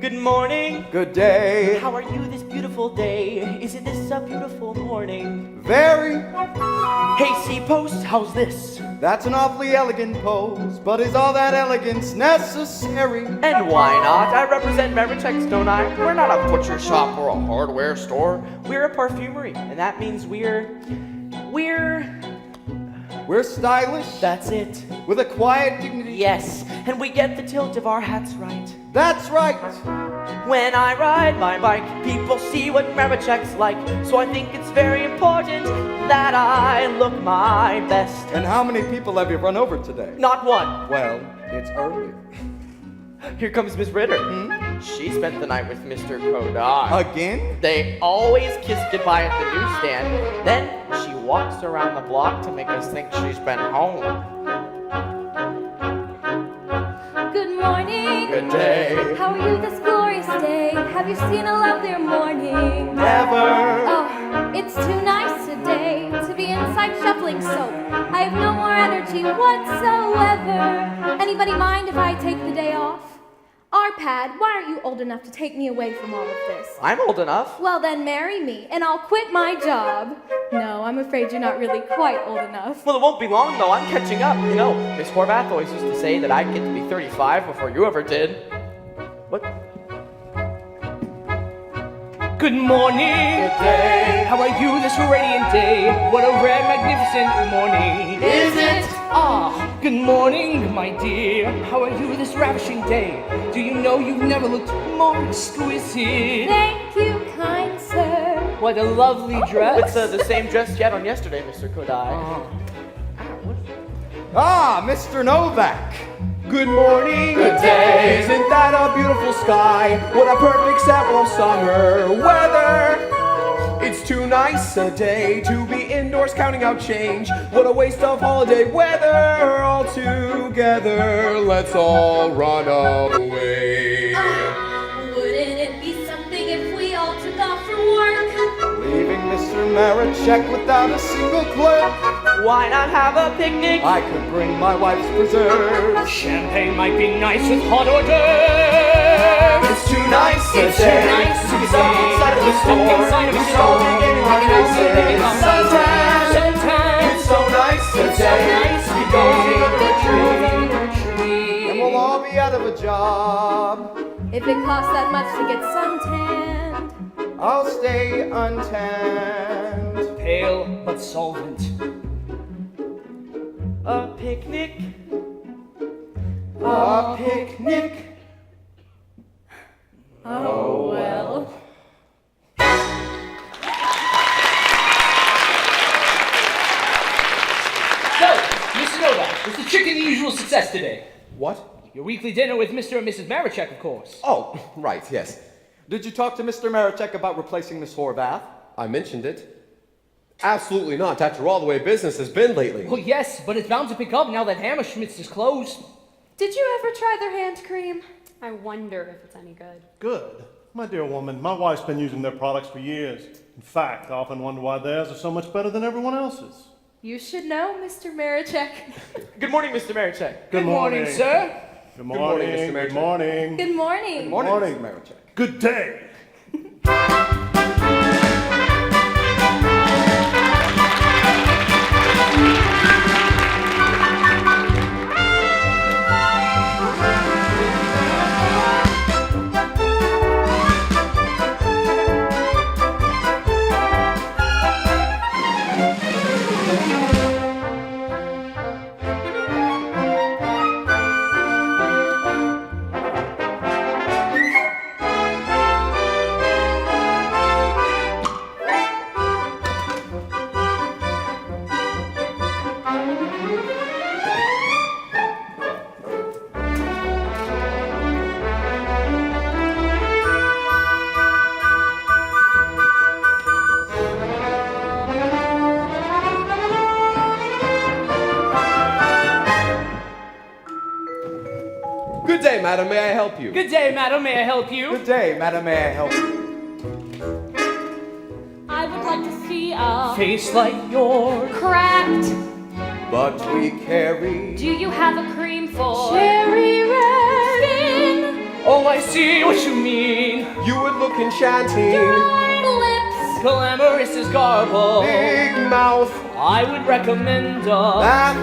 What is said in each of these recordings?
Good morning. Good day. How are you this beautiful day? Isn't this a beautiful morning? Very. Hey, C-Post, how's this? That's an awfully elegant pose, but is all that elegance necessary? And why not? I represent Marichex, don't I? We're not a butcher shop or a hardware store. We're a perfumery, and that means we're stylish. That's it. With a quiet dignity. Yes, and we get the tilt of our hats right. That's right. When I ride my bike, people see what Marichex like. So I think it's very important that I look my best. And how many people have you run over today? Not one. Well, it's early. Here comes Miss Ritter. She spent the night with Mr. Kodar. Again? They always kiss goodbye at the newsstand. Then she walks around the block to make us think she's been home. Good morning. Good day. How are you this glorious day? Have you seen a lovelier morning? Never. Oh, it's too nice a day to be inside shuffling soap. I have no more energy whatsoever. Anybody mind if I take the day off? Arpad, why aren't you old enough to take me away from all of this? I'm old enough. Well then marry me, and I'll quit my job. No, I'm afraid you're not really quite old enough. Well, it won't be long, though. I'm catching up. You know, Miss Horvath always used to say that I'd get to be 35 before you ever did. What? Good morning. Good day. How are you this radiant day? What a rare, magnificent morning. Is it? Ah, good morning, my dear. How are you this ravishing day? Do you know you've never looked more exquisite? Thank you, kind sir. What a lovely dress. It's the same dress you had on yesterday, Mr. Kodai. Mr. Novak. Good morning. Good day. Isn't that a beautiful sky? What a perfect sample of summer weather. It's too nice a day to be indoors counting out change. What a waste of holiday weather altogether. Let's all run away. Wouldn't it be something if we all took off from work? Leaving Mr. Maricheck without a single clerk. Why not have a picnic? I could bring my wife's preserves. Champagne might be nice with hot hors d'oeuvres. It's too nice a It's too day nice to be a stuck day. inside of the Stuck store. inside of a We should store. all be getting like We should all be this. getting like Sometimes Sometimes it's so nice a it's so day nice to be a cozy day under a to tree. be under a tree. And we'll all be out of a job. If it costs that much to get suntanned. I'll stay untanned. Pale but solvent. A picnic? A picnic. Oh, well. So, Mr. Novak, was the chicken the usual success today? What? Your weekly dinner with Mr. and Mrs. Maricheck, of course. Oh, right, yes. Did you talk to Mr. Maricheck about replacing Miss Horvath? I mentioned it. Absolutely not, after all the way business has been lately. Well, yes, but it's bound to pick up now that Hammerschmidt's is closed. Did you ever try their hand cream? I wonder if it's any good. Good. My dear woman, my wife's been using their products for years. In fact, I often wonder why theirs are so much better than everyone else's. You should know, Mr. Maricheck. Good morning, Mr. Maricheck. Good morning, sir. Good morning, morning, Mr. Maricheck. Good morning. Good morning. Good morning, Maricheck. Good day. Good day, madam. May I help you? Good day, madam. May I help you? Good day, madam. May I help you? I would like to see a Face like yours. cracked. But we carry. Do you have a cream for Cherry red. skin? Oh, I see what you mean. You would look enchanting. Lips. Glamorous as garble. Big mouth. I would recommend That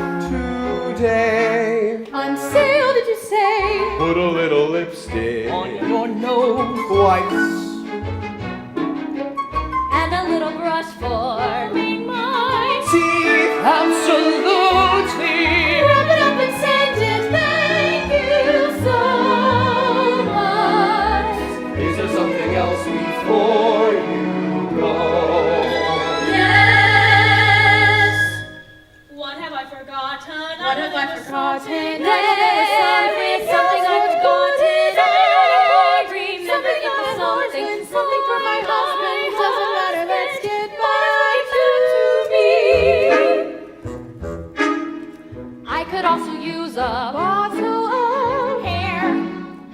today. On sale, did you say? Put a little lipstick on your nose. twice. And a little brush for my Teeth. Absolutely. Wrap it up and send it. Thank you so much. Is there something else before you go? Yes. What have I forgotten? What have I forgotten? There is something I've forgotten. I remember it was something for my husband. Doesn't matter. Let's get back to me. I could also use a bottle of hair.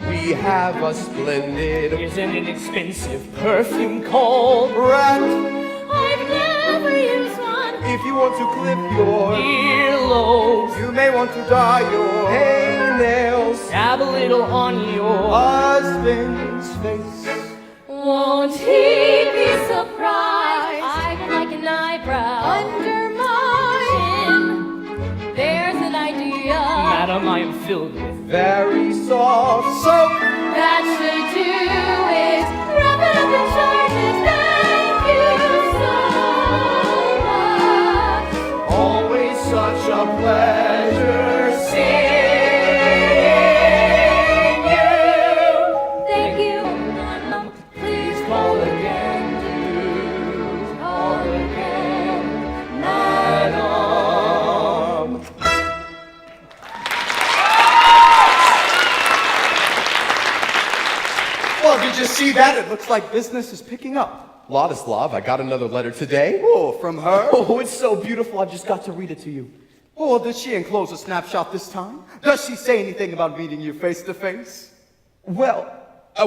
We have a splendid Isn't it expensive perfume called rat. I've never used one. If you want to clip your earlobes? You may want to dye your hangnails. Dab a little on your husband's face. Won't he be surprised? I would like an eyebrow under my chin. There's an idea. Madam, I am filled with Very soft soap. That should do it. Wrap it up and charge it. Thank you so much. Always such a pleasure seeing you. Thank you. Please call again. Call again. Madam. Well, did you see that? It looks like business is picking up. Ladislav, I got another letter today. Oh, from her? Oh, it's so beautiful. I just got to read it to you. Oh, well, did she enclose a snapshot this time? Does she say anything about meeting you face to face? Well,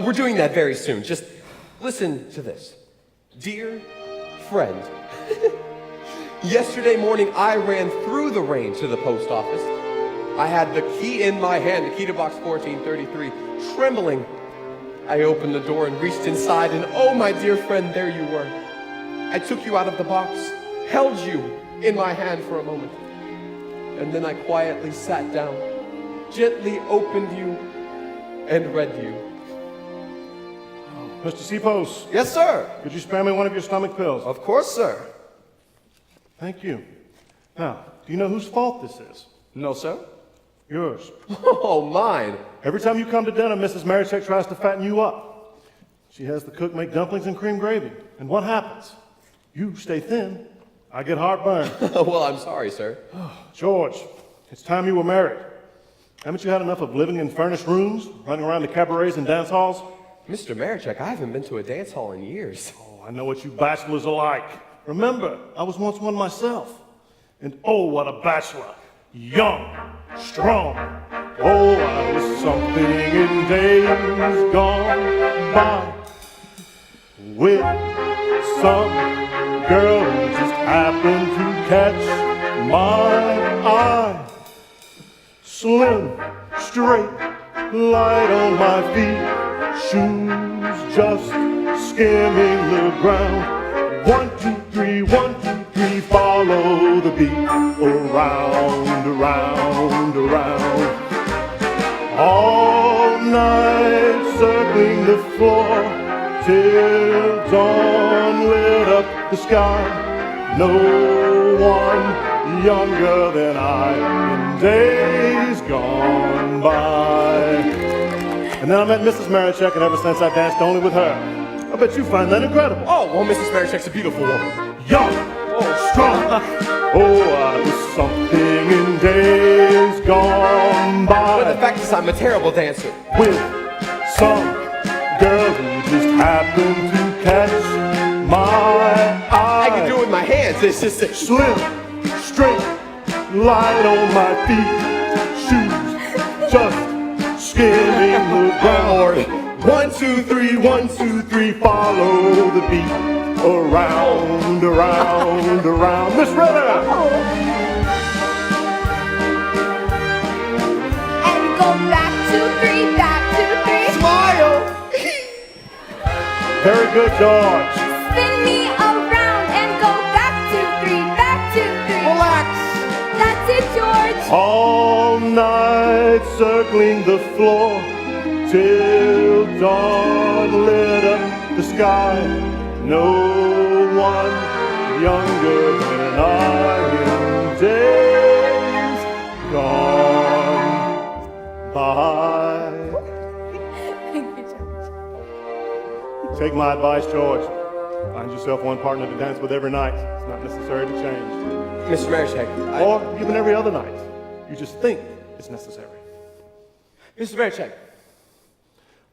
we're doing that very soon. Just listen to this. Dear friend, yesterday morning I ran through the rain to the post office. I had the key in my hand, the key to box 1433, trembling. I opened the door and reached inside, and oh, my dear friend, there you were. I took you out of the box, held you in my hand for a moment, and then I quietly sat down, gently opened you, and read you. Mr. Seapos, Yes, sir. could you spare me one of your stomach pills? Of course, sir. Thank you. Now, do you know whose fault this is? No, sir. Yours. Oh, mine. Every time you come to dinner, Mrs. Marycheck tries to fatten you up. She has the cook make dumplings and cream gravy. And what happens? You stay thin. I get heartburn. Well, I'm sorry, sir. George, it's time you were married. Haven't you had enough of living in furnished rooms, running around to cabarets and dance halls? Mr. Marichek, I haven't been to a dance hall in years. Oh, I know what you bachelors are like. Remember, I was once one myself. And oh, what a bachelor. Young, strong. Oh, I was something in days gone by. With some girl who just happened to catch my eye. Slim, straight, light on my feet. Shoes just skimming the ground. 1, 2, 3, 1, 2, 3, follow the beat. Around, around, around. All night circling the floor till dawn lit up the sky. No one younger than I in days gone by. And then I met Mrs. Marichek, and ever since I danced only with her. I bet you find that incredible. Oh, well, Mrs. Marichek's a beautiful woman. Young, strong. Oh, I was something in days gone by. But the fact is, I'm a terrible dancer. With some girl who just happened to catch my eye. I can do it with my hands. It's just that Slim, straight, light on my feet. Shoes just skimming the ground. 1, 2, 3, 1, 2, 3, follow the beat. Around, around, around. Miss Ritter! And go back to 3, back to 3. Smile. good, George. Spin me around and go back to 3, back to 3. Relax. That's it, George. All night circling the floor till dawn lit up the sky. No one younger than I am. Days gone by. Thank you, George. Take my advice, George. Find yourself one partner to dance with every night. It's not necessary to change. Mr. Marichek, Or even every other night. You just think it's necessary. Mr. Marichek.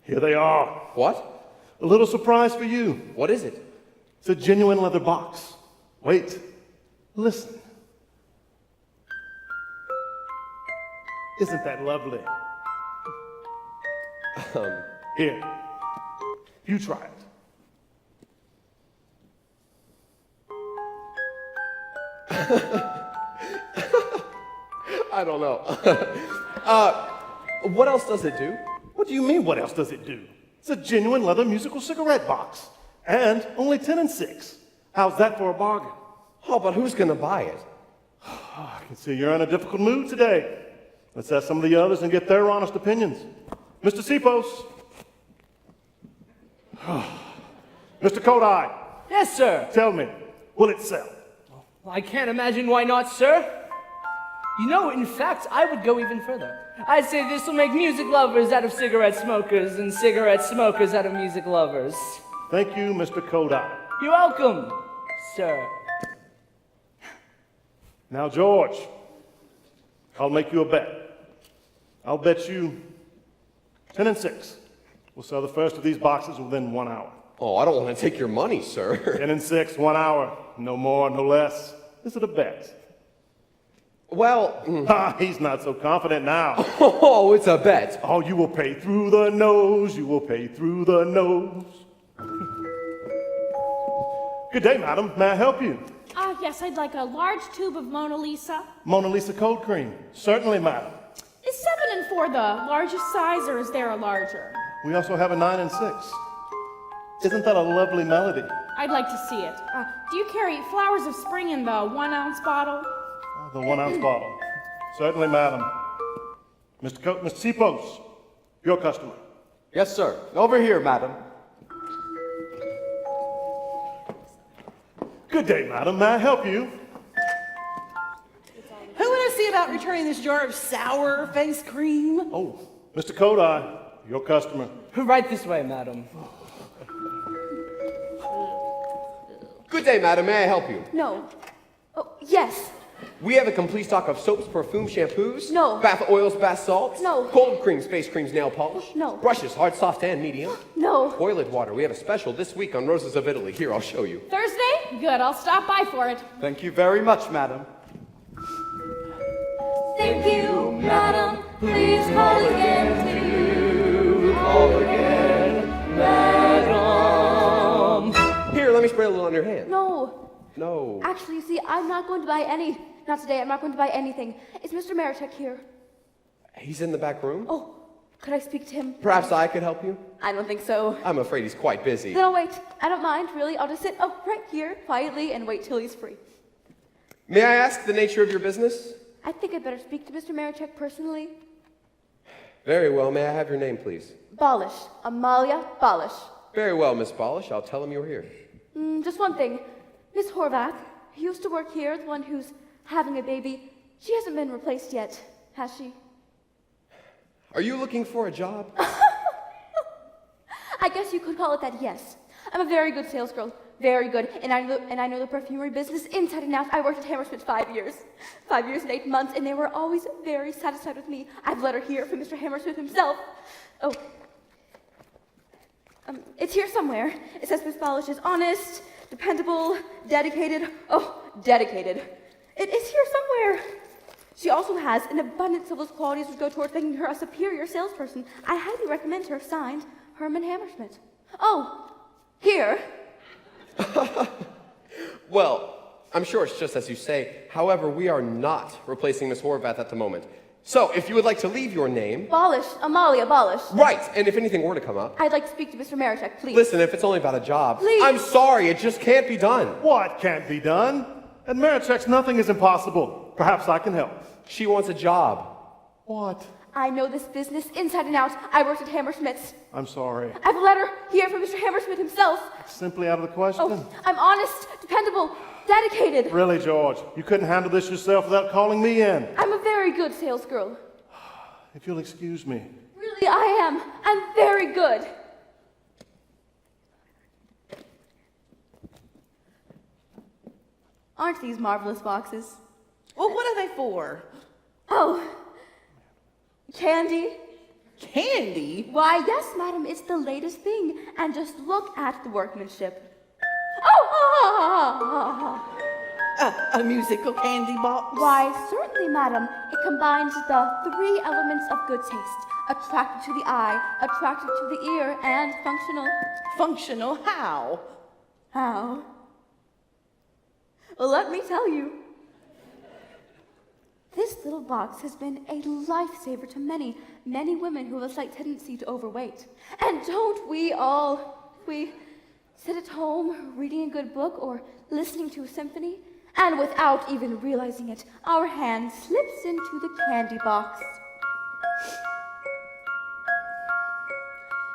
Here they are. What? A little surprise for you. What is it? It's a genuine leather box. Wait. Listen. Isn't that lovely? Here. You try it. I don't know. What else does it do? What do you mean, what else does it do? It's a genuine leather musical cigarette box. And only 10 and 6. How's that for a bargain? Oh, but who's gonna buy it? I can see you're in a difficult mood today. Let's ask some of the others and get their honest opinions. Mr. Sipos. Mr. Kodai, Yes, sir. tell me, will it sell? I can't imagine why not, sir. You know, in fact, I would go even further. I'd say this will make music lovers out of cigarette smokers and cigarette smokers out of music lovers. Thank you, Mr. Kodai. You're welcome, sir. Now, George, I'll make you a bet. I'll bet you 10 and 6. We'll sell the first of these boxes within 1 hour. Oh, I don't want to take your money, sir. 10 and 6, 1 hour. No more, no less. Is it a bet? Well, He's not so confident now. oh, it's a bet. Oh, you will pay through the nose. You will pay through the nose. Good day, madam. May I help you? Yes, I'd like a large tube of Mona Lisa. Mona Lisa cold cream. Certainly, madam. Is 7 and 4 the largest size, or is there a larger? We also have a 9 and 6. Isn't that a lovely melody? I'd like to see it. Do you carry Flowers of Spring in the 1 ounce bottle? The 1 ounce bottle. Certainly, madam. Mr. Sipos, your customer. Yes, sir. Over here, madam. Good day, madam. May I help you? Who would I see about returning this jar of sour face cream? Oh, Mr. Kodai, your customer. Right this way, madam. Good day, madam. May I help you? No. Oh, yes. We have a complete stock of soaps, perfume, shampoos. No. Bath oils, bath salts. No. Cold creams, face creams, nail polish. No. Brushes, hard, soft, and medium. No. Toilet water. We have a special this week on Roses of Italy. Here, I'll show you. Thursday? Good, I'll stop by for it. Thank you very much, madam. Thank you, madam. Please call again. Here, let me spray a little on your hand. No. No. Actually, you see, I'm not going to buy any. Not today. I'm not going to buy anything. Is Mr. Marichek here? He's in the back room. Oh, could I speak to him? Perhaps I could help you? I don't think so. I'm afraid he's quite busy. Then I'll wait. I don't mind, really. I'll just sit right here quietly and wait till he's free. May I ask the nature of your business? I think I'd better speak to Mr. Marichek personally. Very well. May I have your name, please? Balish. Amalia Balish. Very well, Miss Balish. I'll tell him you're here. Just one thing. Miss Horvath, who used to work here, the one who's having a baby, she hasn't been replaced yet, has she? Are you looking for a job? I guess you could call it that, yes. I'm a very good salesgirl. Very good. And I know the perfumery business inside and out. I worked at Hammersmith 5 years. 5 years and 8 months, and they were always very satisfied with me. I have a letter here from Mr. Hammersmith himself. Oh. It's here somewhere. It says Miss Balish is honest, dependable, dedicated. Oh, dedicated. It is here somewhere. She also has an abundance of those qualities which go toward making her a superior salesperson. I highly recommend her. Signed, Herman Hammersmith. Oh, here. Well, I'm sure it's just as you say. However, we are not replacing Miss Horvath at the moment. So, if you would like to leave your name... Abolish. Amalia, abolish. Right, and if anything were to come up... I'd like to speak to Mr. Marichek, please. Listen, if it's only about a job... Please. I'm sorry, it just can't be done. What can't be done? At Marichek's, nothing is impossible. Perhaps I can help. She wants a job. What? I know this business inside and out. I worked at Hammersmith's. I'm sorry. I have a letter here from Mr. Hammersmith himself. Simply out of the question. Oh, I'm honest, dependable, dedicated. Really, George? You couldn't handle this yourself without calling me in? I'm a very good sales girl. If you'll excuse me. Really, I am. I'm very good. Aren't these marvelous boxes? Well, what are they for? Oh, candy? Candy? Why, yes, madam, it's the latest thing. And just look at the workmanship. Oh! A musical candy box? Why, certainly, madam. It combines the 3 elements of good taste. Attractive to the eye, attractive to the ear, and functional. Functional how? How? Well, let me tell you. This little box has been a lifesaver to many, many women who have a slight tendency to overweight. And don't we all? We sit at home reading a good book or listening to a symphony, and without even realizing it, our hand slips into the candy box.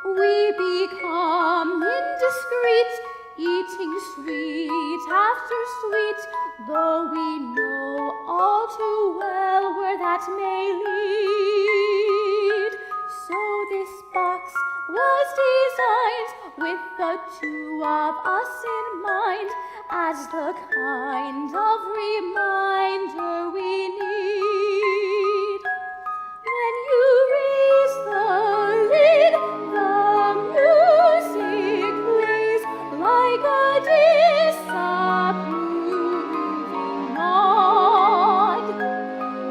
We become indiscreet, eating sweet after sweet, though we know all too well where that may lead. So this box was designed with the 2 of us in mind, as the kind of reminder we need. When you raise the lid, the music plays like a disapproving nod,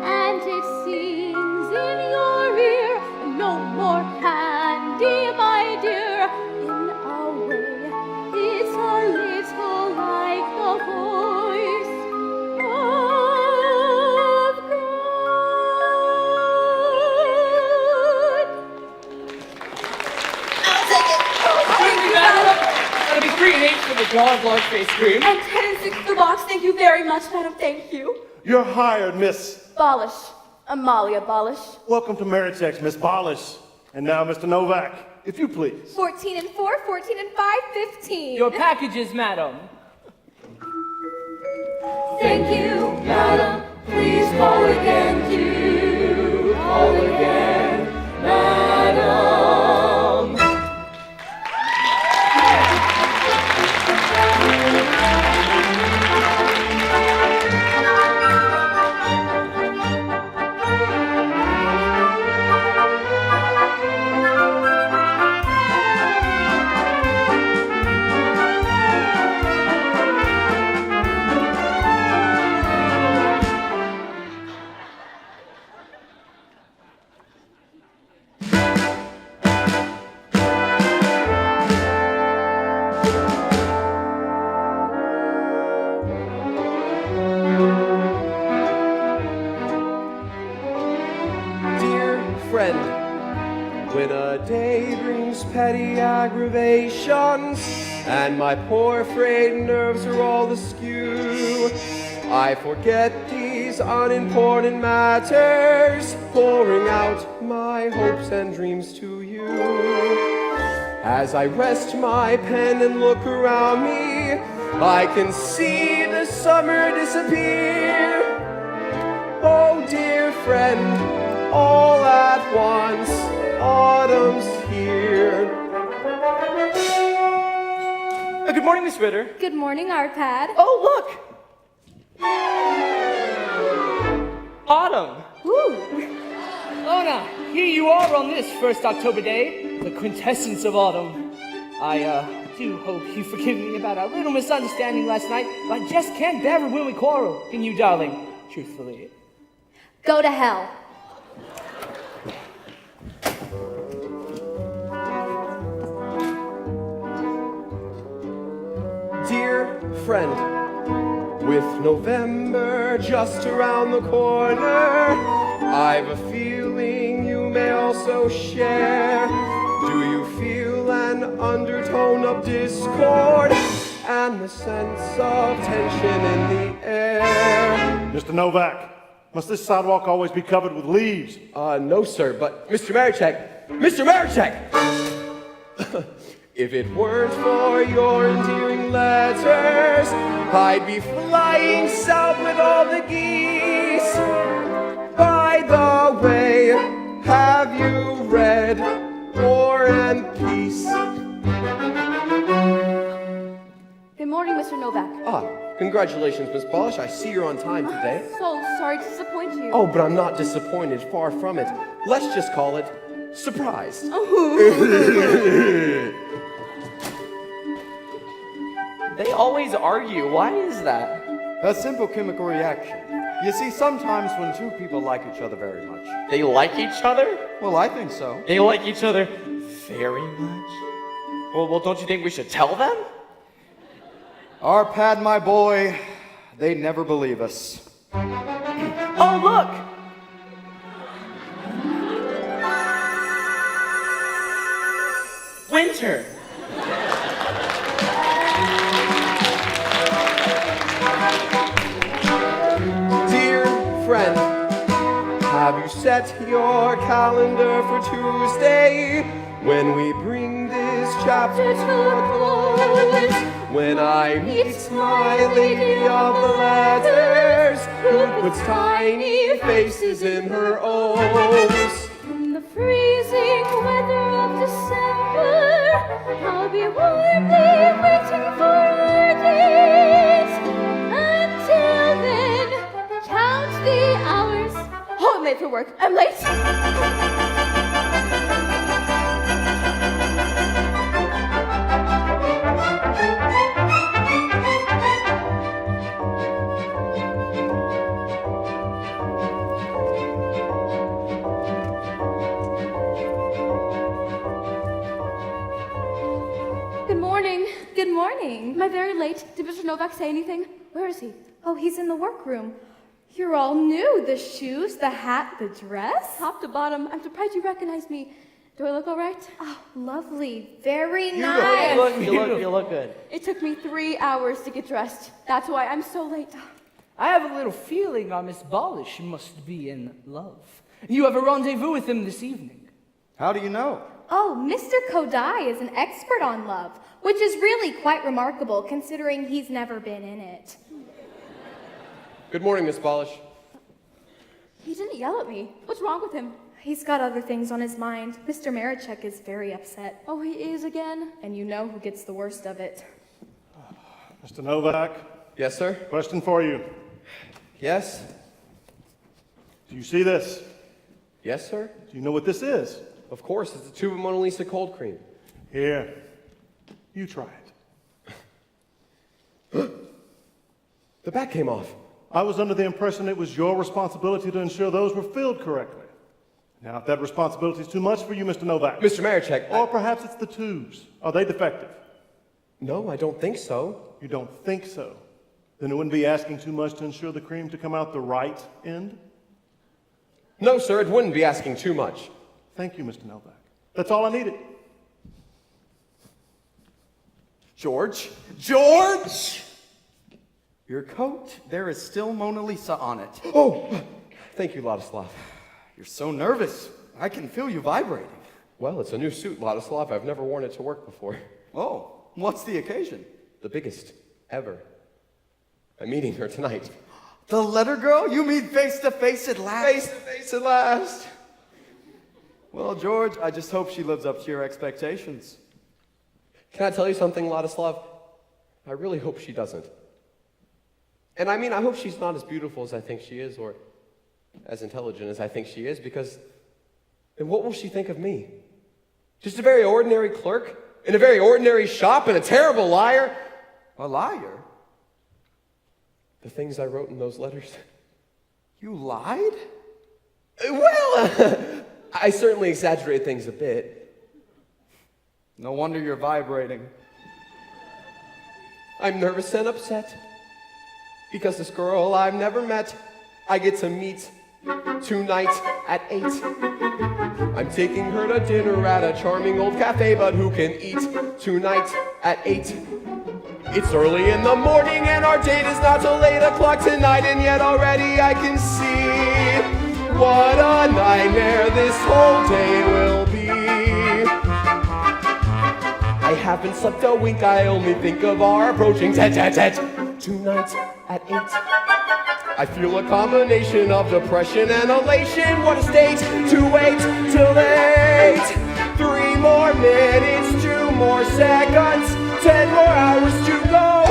and it sings in your ear, no more candy, my dear. In a way, it's a little like the voice of God. I'll take it. Quickly, madam! That'll be 3 and 8 for the dog large face cream. And 10 and 6 for the box. Thank you very much, madam. Thank you. You're hired, Miss. Abolish. Amalia, abolish. Welcome to Marichek's, Miss Bolish. And now, Mr. Novak, if you please. 14 and 4, 14 and 5, 15. Your packages, madam. Thank you, madam. Please call again, do call again, madam. When a day brings petty aggravations, and my poor frayed nerves are all askew, I forget these unimportant matters, pouring out my hopes and dreams to you. As I rest my pen and look around me, I can see the summer disappear. Oh dear friend, all at once, autumn's here. Good morning, Miss Ritter. Good morning, Arpad. Oh, look. Autumn. Ooh. Lona, here you are on this first October day, the quintessence of autumn. I do hope you forgive me about our little misunderstanding last night, but I just can't bear it when we quarrel. Can you, darling? Truthfully. Go to hell. Dear friend, with November just around the corner, I've a feeling you may also share. Do you feel an undertone of discord and the sense of tension in the air? Mr. Novak, must this sidewalk always be covered with leaves? No, sir, but Mr. Marichek! If it weren't for your endearing letters, I'd be flying south with all the geese. By the way, have you read War and Peace? Good morning, Mr. Novak. Congratulations, Miss Polish. I see you're on time today. So sorry to disappoint you. Oh, but I'm not disappointed. Far from it. Let's just call it surprised. They always argue. Why is that? A simple chemical reaction. You see, sometimes when two people like each other very much. They like each other? Well, I think so. They like each other very much? Well, don't you think we should tell them? Our Pad, my boy, they never believe us. Oh, look! Winter. Dear friend, have you set your calendar for Tuesday when we bring this chapter to a close? When I meet my lady of the letters, who puts tiny faces in her O's. In the freezing weather of December, I'll be warmly waiting for our date. Until then, count the hours. Oh, I'm late for work. I'm late. Good morning. Am I very late? Did Mr. Novak say anything? Where is he? Oh, he's in the workroom. You're all new. The shoes, the hat, the dress. Top to bottom. I'm surprised you recognize me. Do I look all right? Oh, lovely. Very nice. You look good. It took me 3 hours to get dressed. That's why I'm so late. I have a little feeling our Miss Balish must be in love. You have a rendezvous with him this evening. How do you know? Oh, Mr. Kodai is an expert on love, which is really quite remarkable considering he's never been in it. Good morning, Miss Polish. He didn't yell at me. What's wrong with him? He's got other things on his mind. Mr. Marichek is very upset. Oh, he is again? And you know who gets the worst of it. Mr. Novak? Yes, sir? Question for you. Yes? Do you see this? Yes, sir? Do you know what this is? Of course, it's a tube of Mona Lisa cold cream. Here. You try it. The back came off. I was under the impression it was your responsibility to ensure those were filled correctly. Now, if that responsibility is too much for you, Mr. Novak. Mr. Marichek, Or perhaps it's the tubes. Are they defective? No, I don't think so. You don't think so? Then it wouldn't be asking too much to ensure the cream to come out the right end? No, sir, it wouldn't be asking too much. Thank you, Mr. Novak. That's all I needed. George? George! Your coat, there is still Mona Lisa on it. Oh, thank you, Ladislav. You're so nervous. I can feel you vibrating. Well, it's a new suit, Ladislav. I've never worn it to work before. Oh, what's the occasion? The biggest ever. I'm meeting her tonight. The letter girl? You meet face to face at last? Face to face at last. Well, George, I just hope she lives up to your expectations. Can I tell you something, Ladislav? I really hope she doesn't. And I mean, I hope she's not as beautiful as I think she is, or as intelligent as I think she is, because then what will she think of me? Just a very ordinary clerk in a very ordinary shop and a terrible liar? A liar? The things I wrote in those letters. You lied? Well, I certainly exaggerate things a bit. No wonder you're vibrating. I'm nervous and upset because this girl I've never met, I get to meet tonight at 8. I'm taking her to dinner at a charming old cafe, but who can eat tonight at 8? It's early in the morning and our date is not till 8 o'clock tonight, and yet already I can see what a nightmare this whole day will be. I haven't slept a wink, I only think of our approaching tete-a-tete tonight at 8. I feel a combination of depression and elation. What a state to wait till 8. 3 more minutes, 2 more seconds, 10 more hours to go.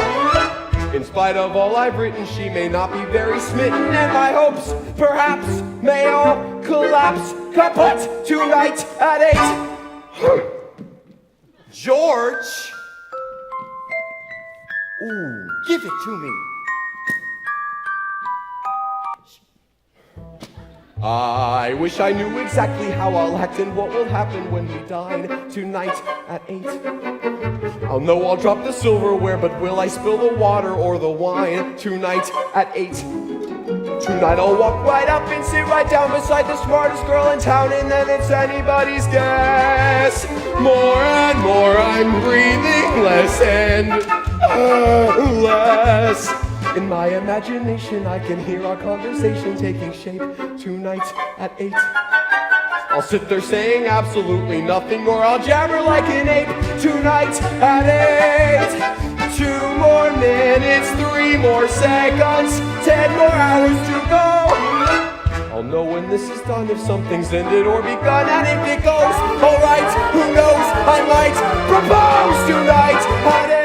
In spite of all I've written, she may not be very smitten, and my hopes perhaps may all collapse kaput tonight at 8. George! Ooh, give it to me. I wish I knew exactly how I'll act and what will happen when we dine tonight at 8. I'll know I'll drop the silverware, but will I spill the water or the wine tonight at 8? Tonight I'll walk right up and sit right down beside the smartest girl in town, and then it's anybody's guess. More and more I'm breathing less and less. In my imagination, I can hear our conversation taking shape tonight at 8. I'll sit there saying absolutely nothing, or I'll jabber like an ape tonight at 8. 2 more minutes, 3 more seconds, 10 more hours to go. I'll know when this is done if something's ended or begun, and if it goes alright, who knows, I might propose tonight at 8.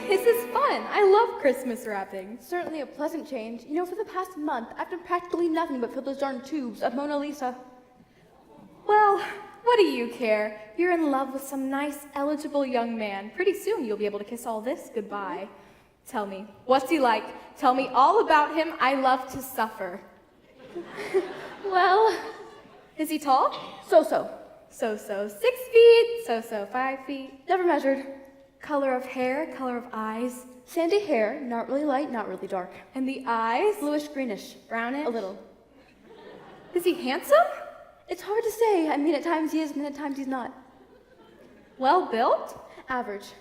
This is fun. I love Christmas wrapping. Certainly a pleasant change. You know, for the past month, I've done practically nothing but fill those darn tubes of Mona Lisa. Well, what do you care? You're in love with some nice, eligible young man. Pretty soon you'll be able to kiss all this goodbye. Tell me, what's he like? Tell me all about him. I love to suffer. Well, is he tall? So-so. So-so 6 feet, so-so 5 feet. Never measured. Color of hair, color of eyes. Sandy hair, not really light, not really dark. And the eyes? Bluish greenish. Brownish? A little. Is he handsome? It's hard to say. I mean, at times he is, and at times he's not. Well built? Average.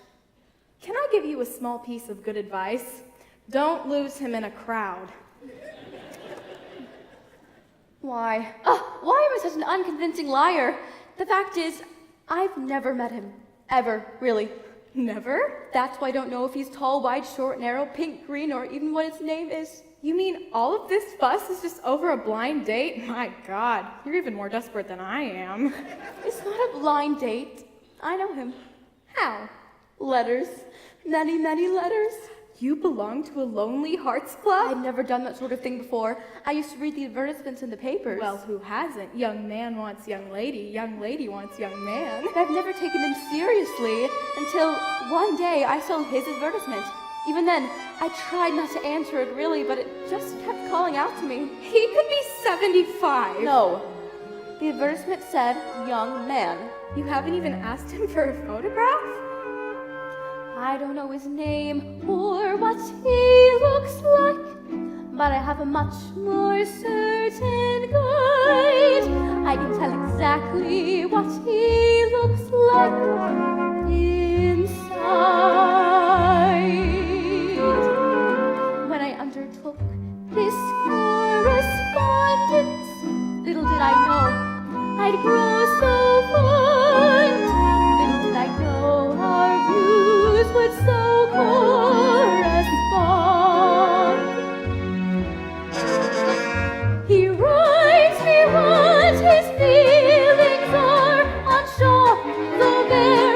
Can I give you a small piece of good advice? Don't lose him in a crowd. Why? Why am I such an unconvincing liar? The fact is, I've never met him. Ever, really. Never? That's why I don't know if he's tall, wide, short, narrow, pink, green, or even what his name is. You mean all of this fuss is just over a blind date? My God, you're even more desperate than I am. It's not a blind date. I know him. How? Letters. Many, many letters. You belong to a Lonely Hearts Club? I've never done that sort of thing before. I used to read the advertisements in the papers. Well, who hasn't? Young man wants young lady wants young man. But I've never taken them seriously until one day I saw his advertisement. Even then, I tried not to answer it really, but it just kept calling out to me. He could be 75. No. The advertisement said, young man. You haven't even asked him for a photograph? I don't know his name or what he looks like, but I have a much more certain guide. I can tell exactly what he looks like inside. When I undertook this correspondence, little did I know I'd grow so fond. Little did I know our views would so correspond. He writes me what his feelings are on Shaw, the bear,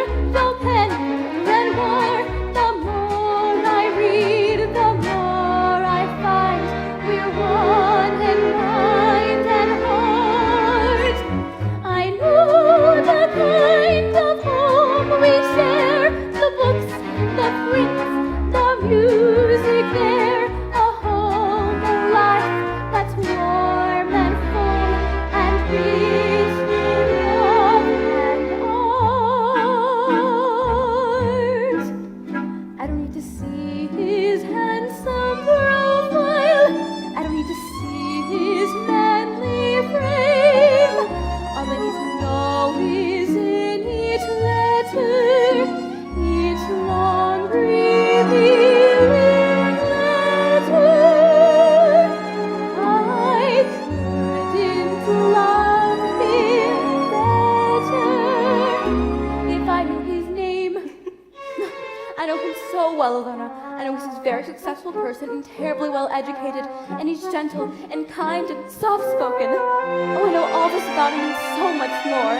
I know him so well, Alona. I know he's a very successful person and terribly well educated, and he's gentle and kind and soft-spoken. Oh, I know all this about him and so much more.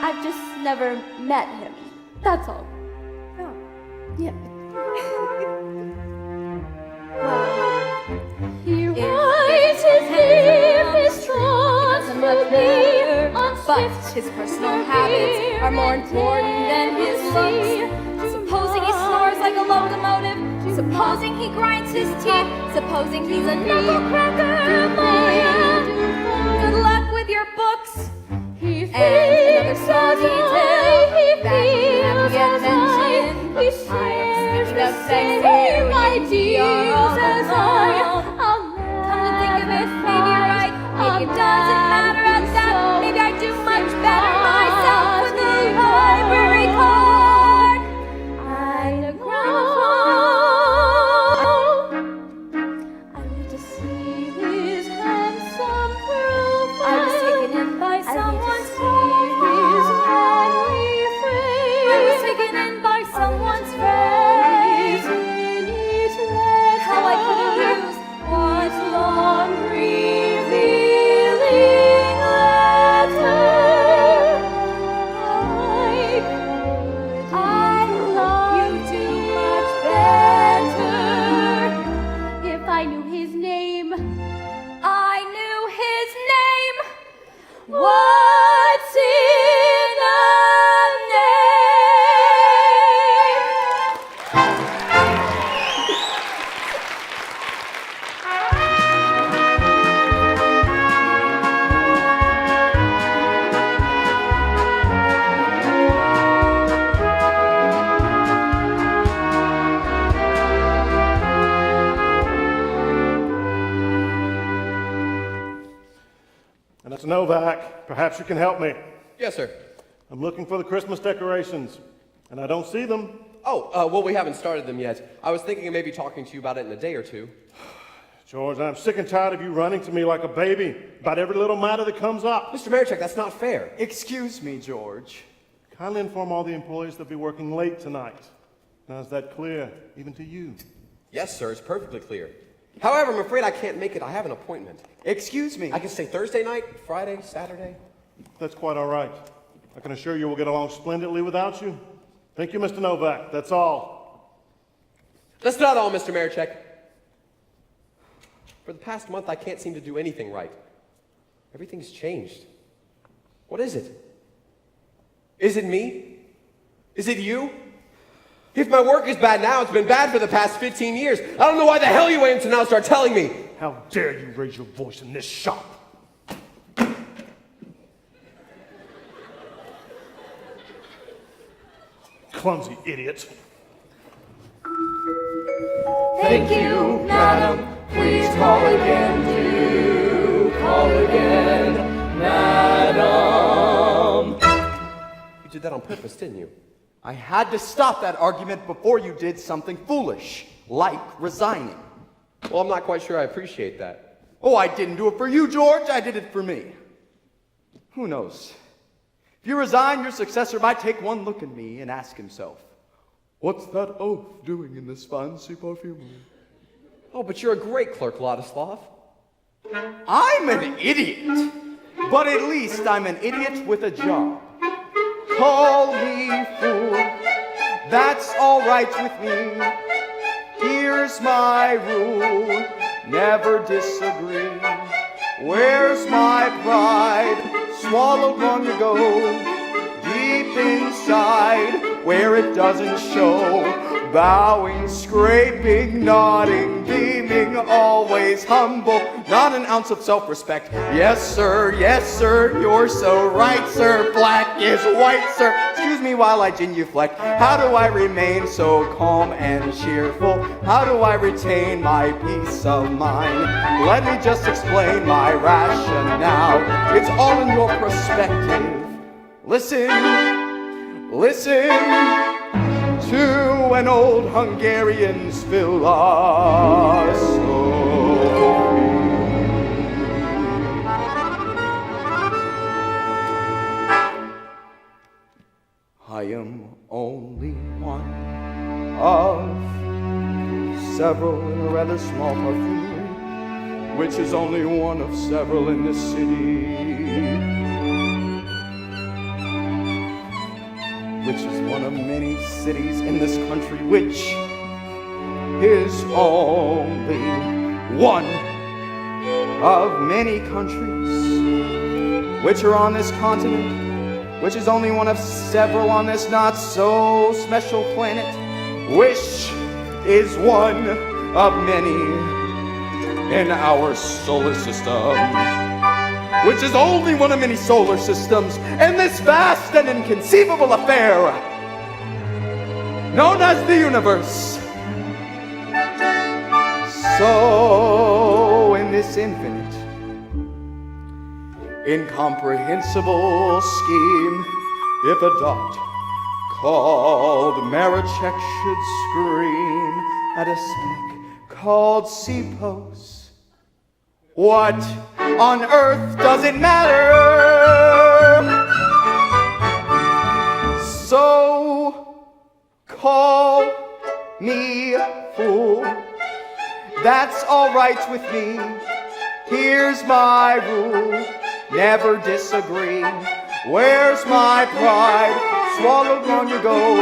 I've just never met him. That's all. Oh. Yeah. He writes his deepest thoughts to me on But his personal habits are more important than his looks. Supposing he snores like a locomotive, supposing he grinds his teeth, supposing he's a knuckle-cracker, good luck with your books. And another small detail that you haven't yet mentioned, I am speaking of sex here when you are all alone. Come to think of it, maybe you're right, maybe it doesn't matter at that, maybe I do much better myself with the library card. I'm a gramophone. I need to see his handsome profile. I was taken in by someone's I was taken in by someone's phrase. how I could have used What long revealing letter I love you too much better. If I knew his name, I knew his name. what's in a name? And it's Novak. Perhaps you can help me. Yes, sir. I'm looking for the Christmas decorations, and I don't see them. Oh, well, we haven't started them yet. I was thinking of maybe talking to you about it in a day or two. George, I'm sick and tired of you running to me like a baby about every little matter that comes up. Mr. Marichek, that's not fair. Excuse me, George. Kindly inform all the employees they'll be working late tonight. Now, is that clear, even to you? Yes, sir, it's perfectly clear. However, I'm afraid I can't make it. I have an appointment. Excuse me. I can stay Thursday night, Friday, Saturday. That's quite all right. I can assure you we'll get along splendidly without you. Thank you, Mr. Novak. That's all. That's not all, Mr. Marichek. For the past month, I can't seem to do anything right. Everything's changed. What is it? Is it me? Is it you? If my work is bad now, it's been bad for the past 15 years. I don't know why the hell you waited until now to start telling me. How dare you raise your voice in this shop? Clumsy idiot. Thank you, madam. Please call again. Do call again, madam. You did that on purpose, didn't you? I had to stop that argument before you did something foolish, like resigning. Well, I'm not quite sure I appreciate that. Oh, I didn't do it for you, George. I did it for me. Who knows? If you resign, your successor might take one look at me and ask himself, what's that oaf doing in this fancy perfumery? Oh, but you're a great clerk, Ladislav. I'm an idiot, but at least I'm an idiot with a job. Call me fool, that's all right with me. Here's my rule, never disagree. Where's my pride, swallowed long ago? Deep inside, where it doesn't show. Bowing, scraping, nodding, beaming, always humble, not an ounce of self-respect. Yes, sir, you're so right, sir. Black is white, sir. Excuse me while I genuflect. How do I remain so calm and cheerful? How do I retain my peace of mind? Let me just explain my rationale. It's all in your perspective. Listen to an old Hungarian's philosophy. I am only one of several in a rather small perfumery, which is only one of several in this city, which is one of many cities in this country, which is only one of many countries which are on this continent, which is only one of several on this not so special planet, which is one of many in our solar system, which is only one of many solar systems in this vast and inconceivable affair known as the universe. So, in this infinite, incomprehensible scheme, if a dot called Marichek should scream at a speck called Sipos, what on earth does it matter? So, call me fool. That's all right with me. Here's my rule. Never disagree. Where's my pride? Swallowed long ago,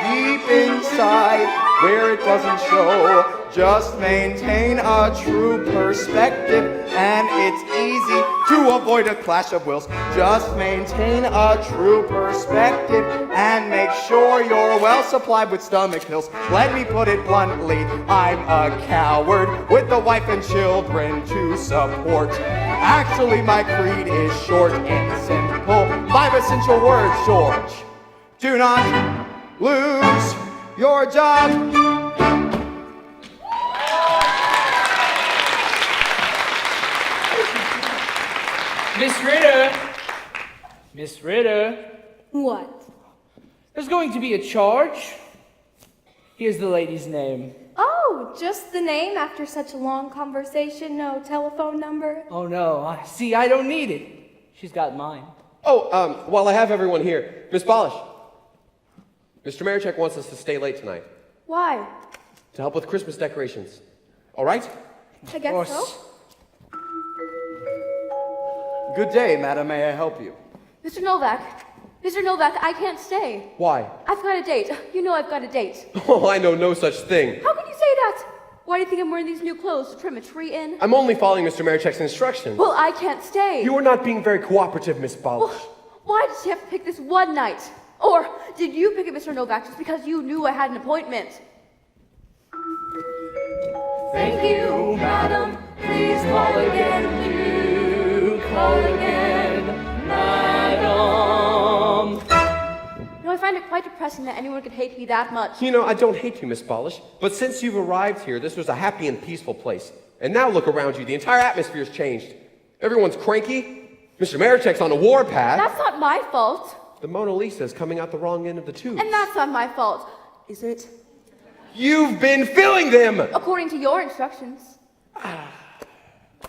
deep inside, where it doesn't show. Just maintain a true perspective, and it's easy to avoid a clash of wills. Just maintain a true perspective, and make sure you're well supplied with stomach pills. Let me put it bluntly, I'm a coward with a wife and children to support. Actually, my creed is short and simple. 5 essential words, George. Do not lose your job. Miss Ritter! Miss Ritter, What? there's going to be a charge. Here's the lady's name. Oh, just the name after such a long conversation, no telephone number? Oh no, see, I don't need it. She's got mine. Oh, while I have everyone here, Miss Polish, Mr. Marichek wants us to stay late tonight Why? to help with Christmas decorations. All right? I guess Of so. course. Good day, madam. May I help you? Mr. Novak, I can't stay. Why? I've got a date. You know I've got a date. Oh, I know no such thing. How can you say that? Why do you think I'm wearing these new clothes to trim a tree in? I'm only following Mr. Marichek's instructions. Well, I can't stay. You are not being very cooperative, Miss Polish. Why did she have to pick this one night? Or did you pick it, Mr. Novak, just because you knew I had an appointment? Thank you, madam. Please call again. Do call again, madam. You know, I find it quite depressing that anyone could hate me that much. You know, I don't hate you, Miss Polish, but since you've arrived here, this was a happy and peaceful place. And now look around you, the entire atmosphere's changed. Everyone's cranky. Mr. Marichek's on a warpath. That's not my fault. The Mona Lisa is coming out the wrong end of the tube. And that's not my fault. Is it? You've been filling them! According to your instructions.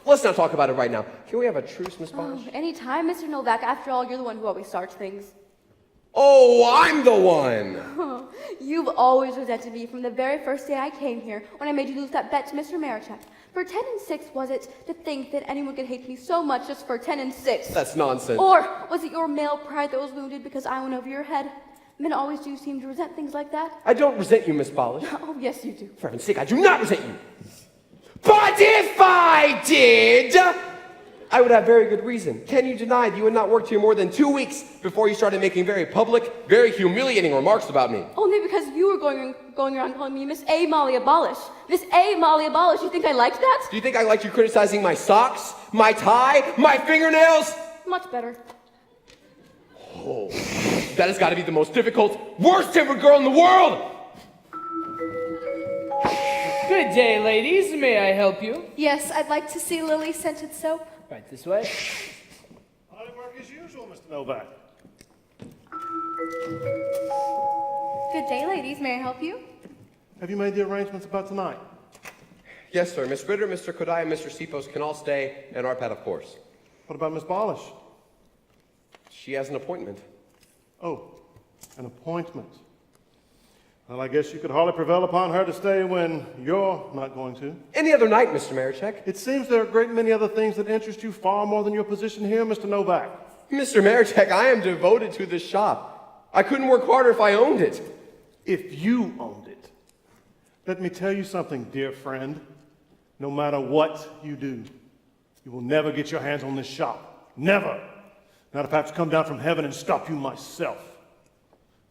Let's not talk about it right now. Can we have a truce, Miss Polish? Anytime, Mr. Novak. After all, you're the one who always starts things. Oh, I'm the one! You've always resented me from the very first day I came here when I made you lose that bet to Mr. Marichek. For 10 and 6, was it to think that anyone could hate me so much just for 10 and 6? That's nonsense. Or was it your male pride that was wounded because I went over your head? Men always do seem to resent things like that. I don't resent you, Miss Polish. Oh, yes, you do. For heaven's sake, I do not resent you. But if I did, I would have very good reason. Can you deny that you had not worked here more than 2 weeks before you started making very public, very humiliating remarks about me? Only because you were going around calling me Miss A. Molly Abolish. Miss A. Molly Abolish. You think I liked that? Do you think I liked you criticizing my socks, my tie, my fingernails? Much better. Oh, that has got to be the most difficult, worst-tempered girl in the world! Good day, ladies. May I help you? Yes, I'd like to see Lily scented soap. Right this way. I work as usual, Mr. Novak. Good day, ladies. May I help you? Have you made the arrangements about tonight? Yes, sir. Miss Ritter, Mr. Kodai, and Mr. Sipos can all stay, and Arpad, of course. What about Miss Polish? She has an appointment. Oh, an appointment. Well, I guess you could hardly prevail upon her to stay when you're not going to. Any other night, Mr. Marichek. It seems there are a great many other things that interest you far more than your position here, Mr. Novak. Mr. Marichek, I am devoted to this shop. I couldn't work harder if I owned it. If you owned it. Let me tell you something, dear friend. No matter what you do, you will never get your hands on this shop. Never. Not if I have to come down from heaven and stop you myself.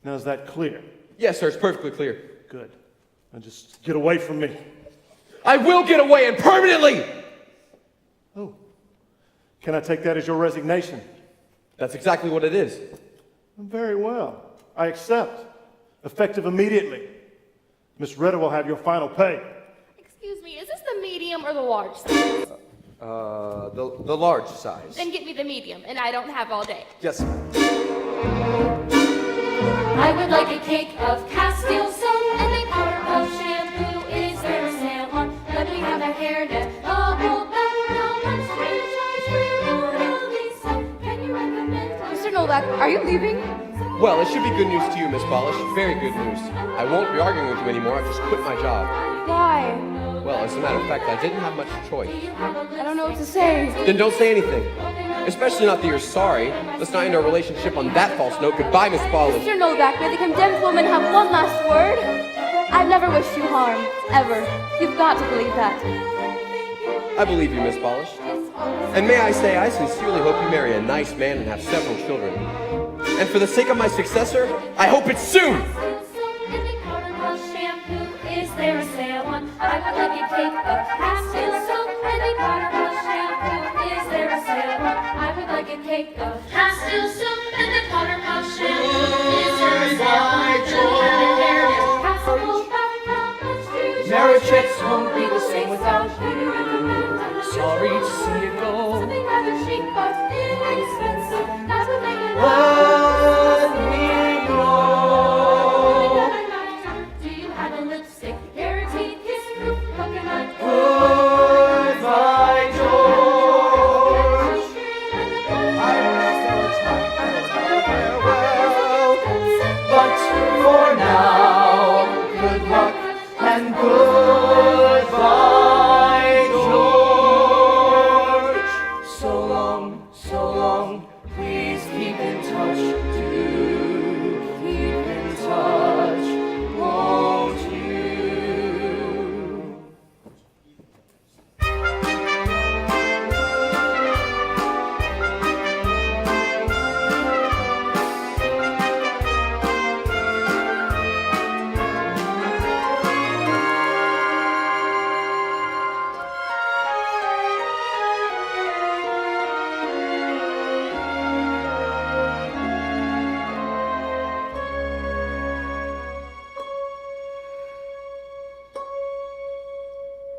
Now, is that clear? Yes, sir, it's perfectly clear. Good. Now just get away from me. I will get away, and permanently! Oh. Can I take that as your resignation? That's exactly what it is. Very well. I accept. Effective immediately. Miss Ritter will have your final pay. Excuse me, is this the medium or the large size? The large size. Then get me the medium, and I don't have all day. Yes, ma'am. I would like a cake of Castile soap and a powder of shampoo. Is there a sale on? Let me have a hairnet. A wool bath. How much do you charge for your Lisa? Can you recommend? Mr. Novak, are you leaving? Well, it should be good news to you, Miss Polish. Very good news. I won't be arguing with you anymore. I've just quit my job. Why? Well, as a matter of fact, I didn't have much choice. I don't know what to say. Then don't say anything. Especially not that you're sorry. Let's not end our relationship on that false note. Goodbye, Miss Polish. Mr. Novak, may the condemned woman have one last word? I've never wished you harm, ever. You've got to believe that. I believe you, Miss Polish. And may I say, I sincerely hope you marry a nice man and have several children. And for the sake of my successor, I hope it's soon! Is there a sale on? I would like a cake of Castile soap and a powder of shampoo. Is there a sale on? I would like a cake of Castile soap and a powder of shampoo. Is there a sale on? Maricheks won't be the same without you. Sorry to see you go. Something rather chic but inexpensive. That would make it Let me know. Do you have a lipstick? Guaranteed kiss proof coconut. Goodbye, George. But for now, good luck and goodbye, George. So long, please keep in touch. Do keep in touch, won't you?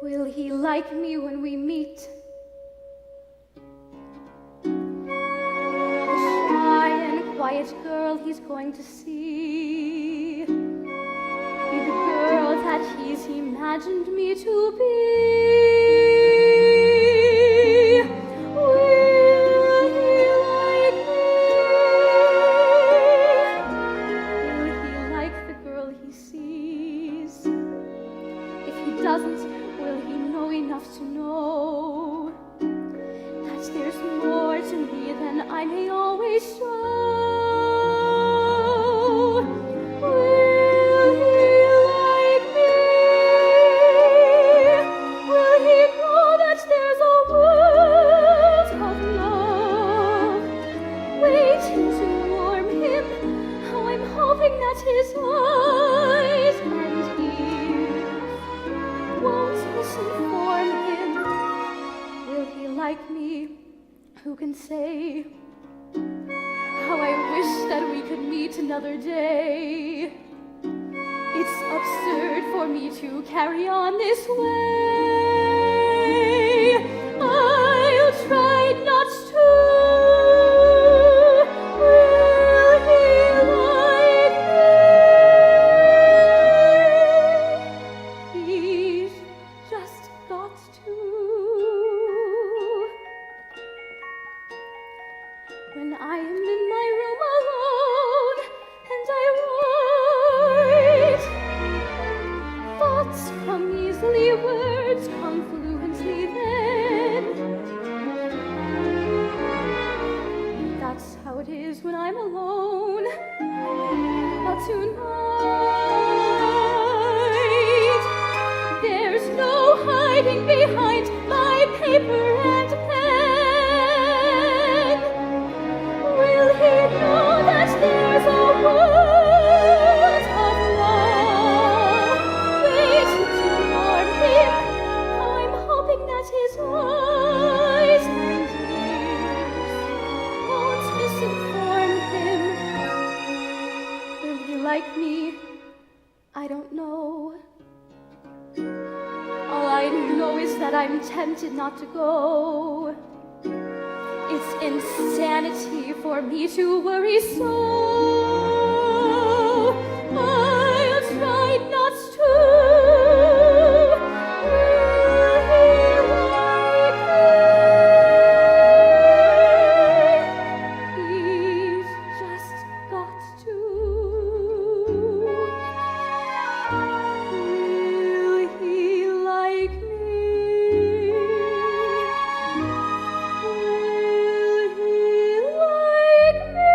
Will he like me when we meet? The shy and quiet girl he's going to see. Be the girl that he's imagined me to be. Will he like me? Will he like the girl he sees? If he doesn't, will he know enough to know that there's more to me than I may always show? Will he like me? Will he know that there's a world of love waiting to warm him? How I'm hoping that his eyes and ears won't misinform him. Will he like me? Who can say? How I wish that we could meet another day. It's absurd for me to carry on this way. I'll try not to. Will he like me? He's just got to. When I am in my room alone and I write silly words come fluently then. That's how it is when I'm alone. But tonight, there's no hiding behind my paper and pen. Will he know that there's a world of love waiting to warm him? I'm hoping that his eyes and ears won't misinform him. Will he like me? I don't know. All I know is that I'm tempted not to go. It's insanity for me to worry so. I'll try not to. Will he like me? He's just got to. Will he like me? Will he like me?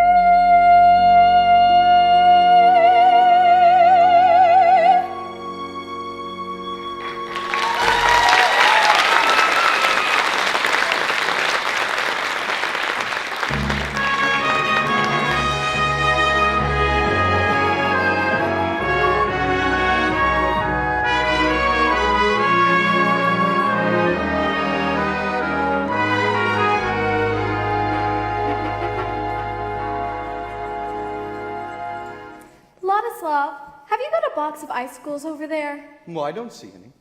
Ladislav, have you got a box of icicles over there? Well, I don't see any.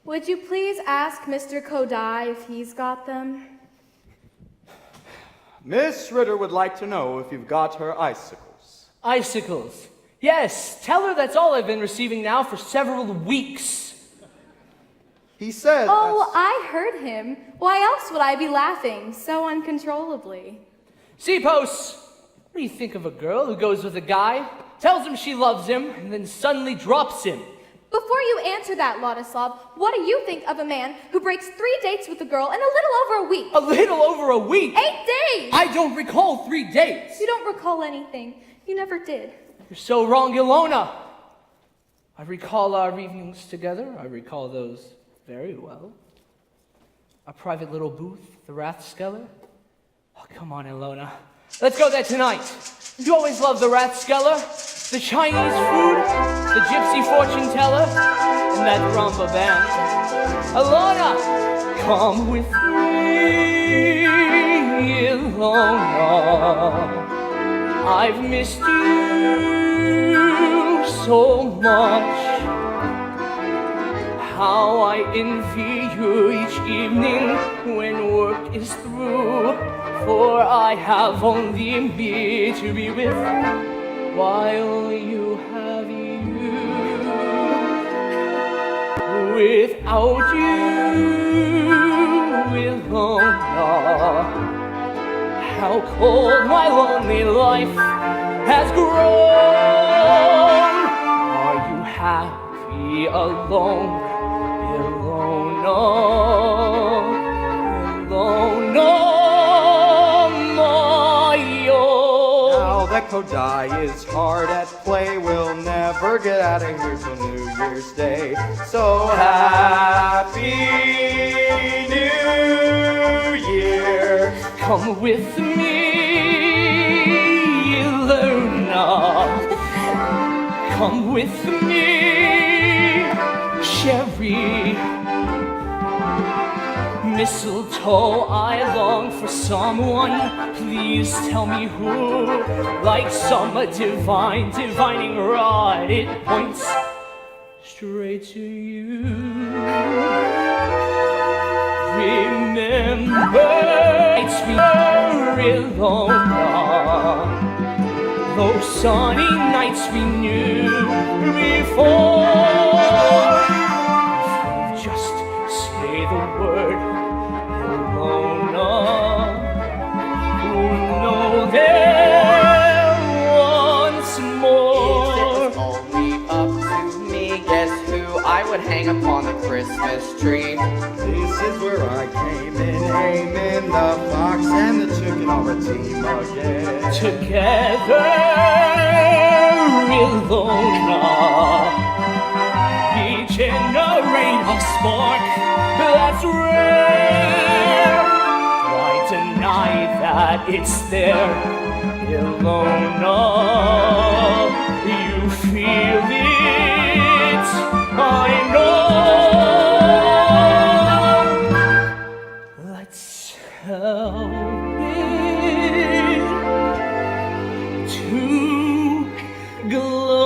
Would you please ask Mr. Kodai if he's got them? Miss Ritter would like to know if you've got her icicles. Icicles. Yes, tell her that's all I've been receiving now for several weeks. He said. Oh, I heard him. Why else would I be laughing so uncontrollably? C-Post, what do you think of a girl who goes with a guy, tells him she loves him, and then suddenly drops him? Before you answer that, Ladislav, what do you think of a man who breaks 3 dates with a girl in a little over a week? A little over a week? 8 days! I don't recall 3 dates. You don't recall anything. You never did. You're so wrong, Ilona. I recall our evenings together. I recall those very well. Our private little booth, the Rathskeller. Oh, come on, Ilona. Let's go there tonight. You always loved the Rathskeller, the Chinese food, the gypsy fortune teller, and that rumba band. Ilona, come with me, Ilona. I've missed you so much. How I envy you each evening when work is through, for I have only me to be with while you have you. Without you, Ilona, how cold my lonely life has grown. Are you happy alone, Ilona? Ilona, my own. Now that Kodai is hard at play, we'll never get out of here till New Year's Day. So happy New Year. Come with me, Ilona. Come with me, Sherry. Mistletoe, I long for someone. Please tell me who. Like some divining rod, it points straight to you. Remember, it's Ilona. Those sunny nights we knew before. If you just say the word, Ilona, we'll know there once more. Is it only up to me? Guess who I I would hang upon the Christmas tree. This is where I came in, aiming the fox and the chicken are a team again. Together, Ilona, we generate a spark that's rare. Why deny that it's there, Ilona? You feel it, I know. Let's help it to glow.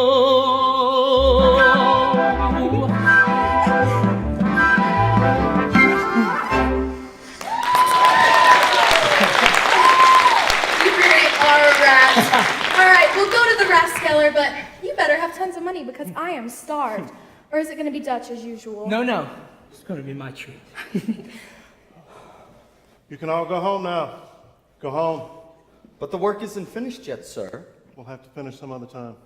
You really are a rat. All right, we'll go to the Rathskeller, but you better have tons of money because I am starved. Or is it going to be Dutch as usual? No. It's going to be my treat. You can all go home now. Go home. But the work isn't finished yet, sir. We'll have to finish some other time.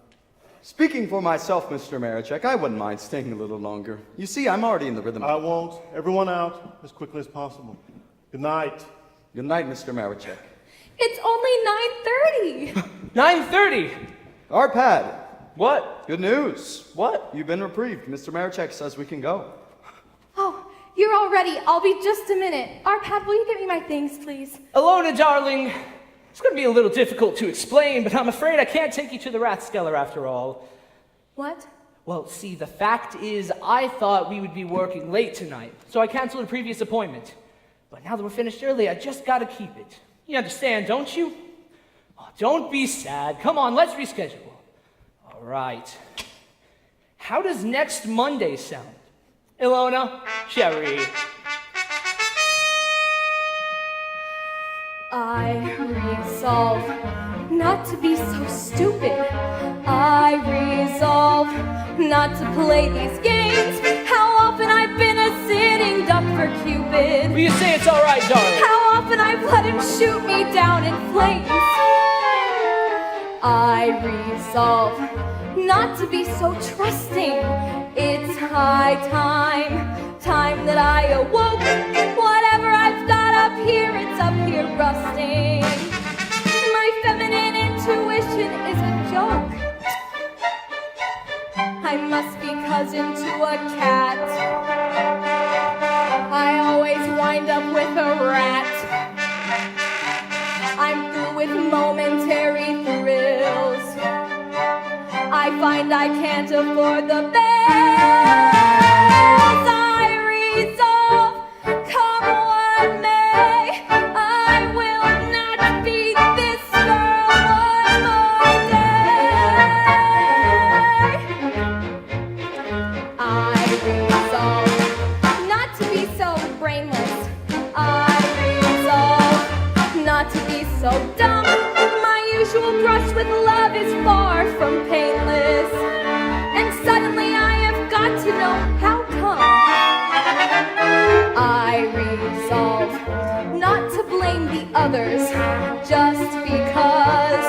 Speaking for myself, Mr. Marichek, I wouldn't mind staying a little longer. You see, I'm already in the rhythm. I won't. Everyone out as quickly as possible. Good night. Good night, Mr. Marichek. It's only 9:30. 9:30. Arpad, What? good news. What? You've been reprieved. Mr. Marichek says we can go. Oh, you're all ready. I'll be just a minute. Arpad, will you get me my things, please? Alona, darling, it's going to be a little difficult to explain, but I'm afraid I can't take you to the Rathskeller after all. What? Well, see, the fact is, I thought we would be working late tonight, so I canceled a previous appointment. But now that we're finished early, I just got to keep it. You understand, don't you? Oh, don't be sad. Come on, let's reschedule. All right. How does next Monday sound? Ilona, Sherry. I resolve not to be so stupid. I resolve not to play these games. How often I've been a sitting duck for Cupid. Will you say it's all right, darling? How often I've let him shoot me down in flames. I resolve not to be so trusting. It's high time that I awoke. Whatever I've got up here, it's up here rusting. My feminine intuition is a joke. I must be cousin to a cat. I always wind up with a rat. I'm through with momentary thrills. I find I can't afford the bells. I resolve, come what may, I will not beat this girl one more day. I resolve not to be so brainless. I resolve not to be so dumb. My usual brush with love is far from painless. And suddenly I have got to know how come. I resolve not to blame the others just because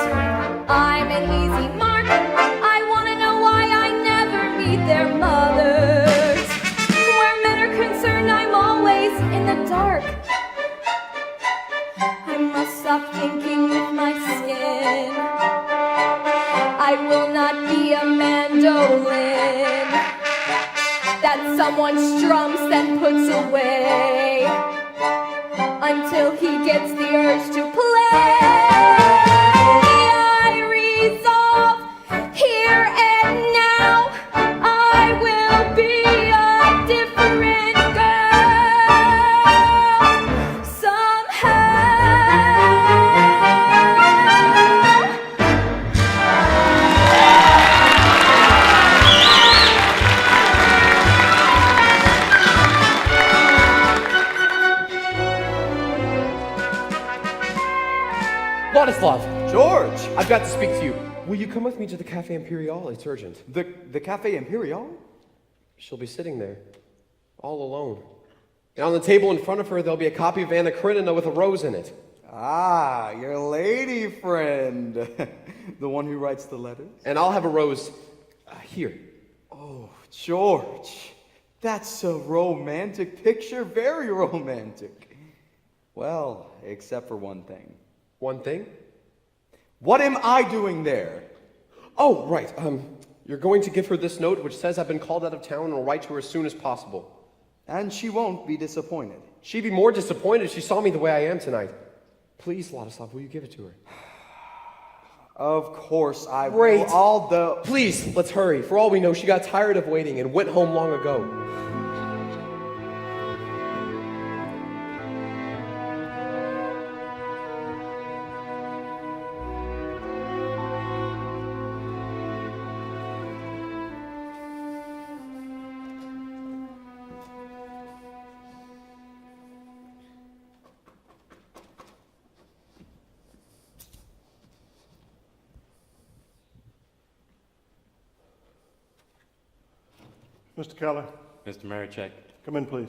I'm an easy mark. I want to know why I never meet their mothers. Where men are concerned, I'm always in the dark. I must stop thinking with my skin. I will not be a mandolin that someone strums then puts away until he gets the urge to play. I resolve here and now I will be a different girl somehow. Vladislav, George! I've got to speak to you. Will you come with me to the Cafe Imperial? It's urgent. The Cafe Imperial? She'll be sitting there, all alone. And on the table in front of her, there'll be a copy of Anna Karenina with a rose in it. Ah, your lady friend. The one who writes the letters? And I'll have a rose here. Oh, George. That's a romantic picture, very romantic. Well, except for one thing. One thing? What am I doing there? Oh, right. You're going to give her this note which says I've been called out of town and will write to her as soon as possible. And she won't be disappointed. She'd be more disappointed if she saw me the way I am tonight. Please, Ladislav, will you give it to her? Of course I Great. will. Although... Please, let's hurry. For all we know, she got tired of waiting and went home long ago. Mr. Keller, Mr. Marichek, come in, please.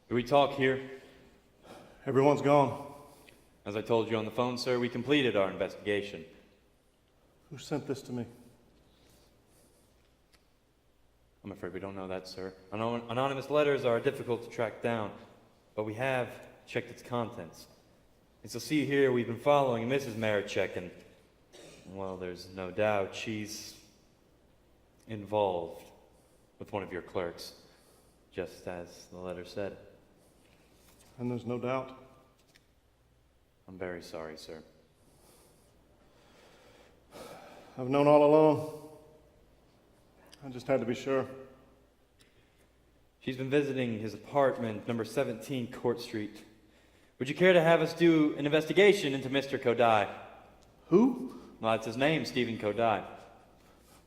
do we talk here? Everyone's gone. As I told you on the phone, sir, we completed our investigation. Who sent this to me? I'm afraid we don't know that, sir. Anonymous letters are difficult to track down, but we have checked its contents. As you'll see here, we've been following Mrs. Marichek, and, well, there's no doubt she's involved with one of your clerks, just as the letter said. And there's no doubt. I'm very sorry, sir. I've known all along. I just had to be sure. She's been visiting his apartment, number 17 Court Street. Would you care to have us do an investigation into Mr. Kodai? Who? Well, that's his name, Stephen Kodai.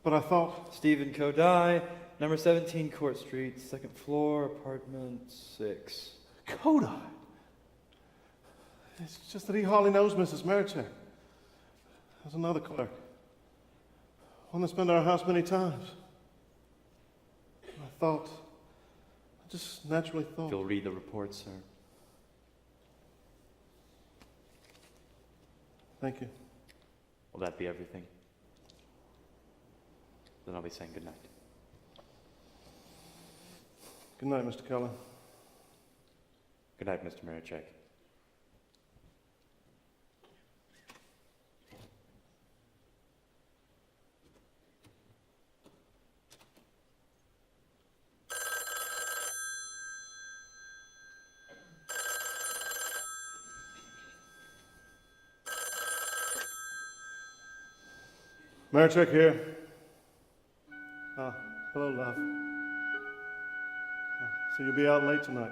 But I thought... Stephen Kodai, number 17 Court Street, second floor, apartment 6. Kodai? It's just that he hardly knows Mrs. Marichek. There's another clerk. One that's been to our house many times. I just naturally thought... You'll read the report, sir. Thank you. Will that be everything? Then I'll be saying good night. Good night, Mr. Keller. Good night, Mr. Marichek. Marichek here. Hello, love. So you'll be out late tonight.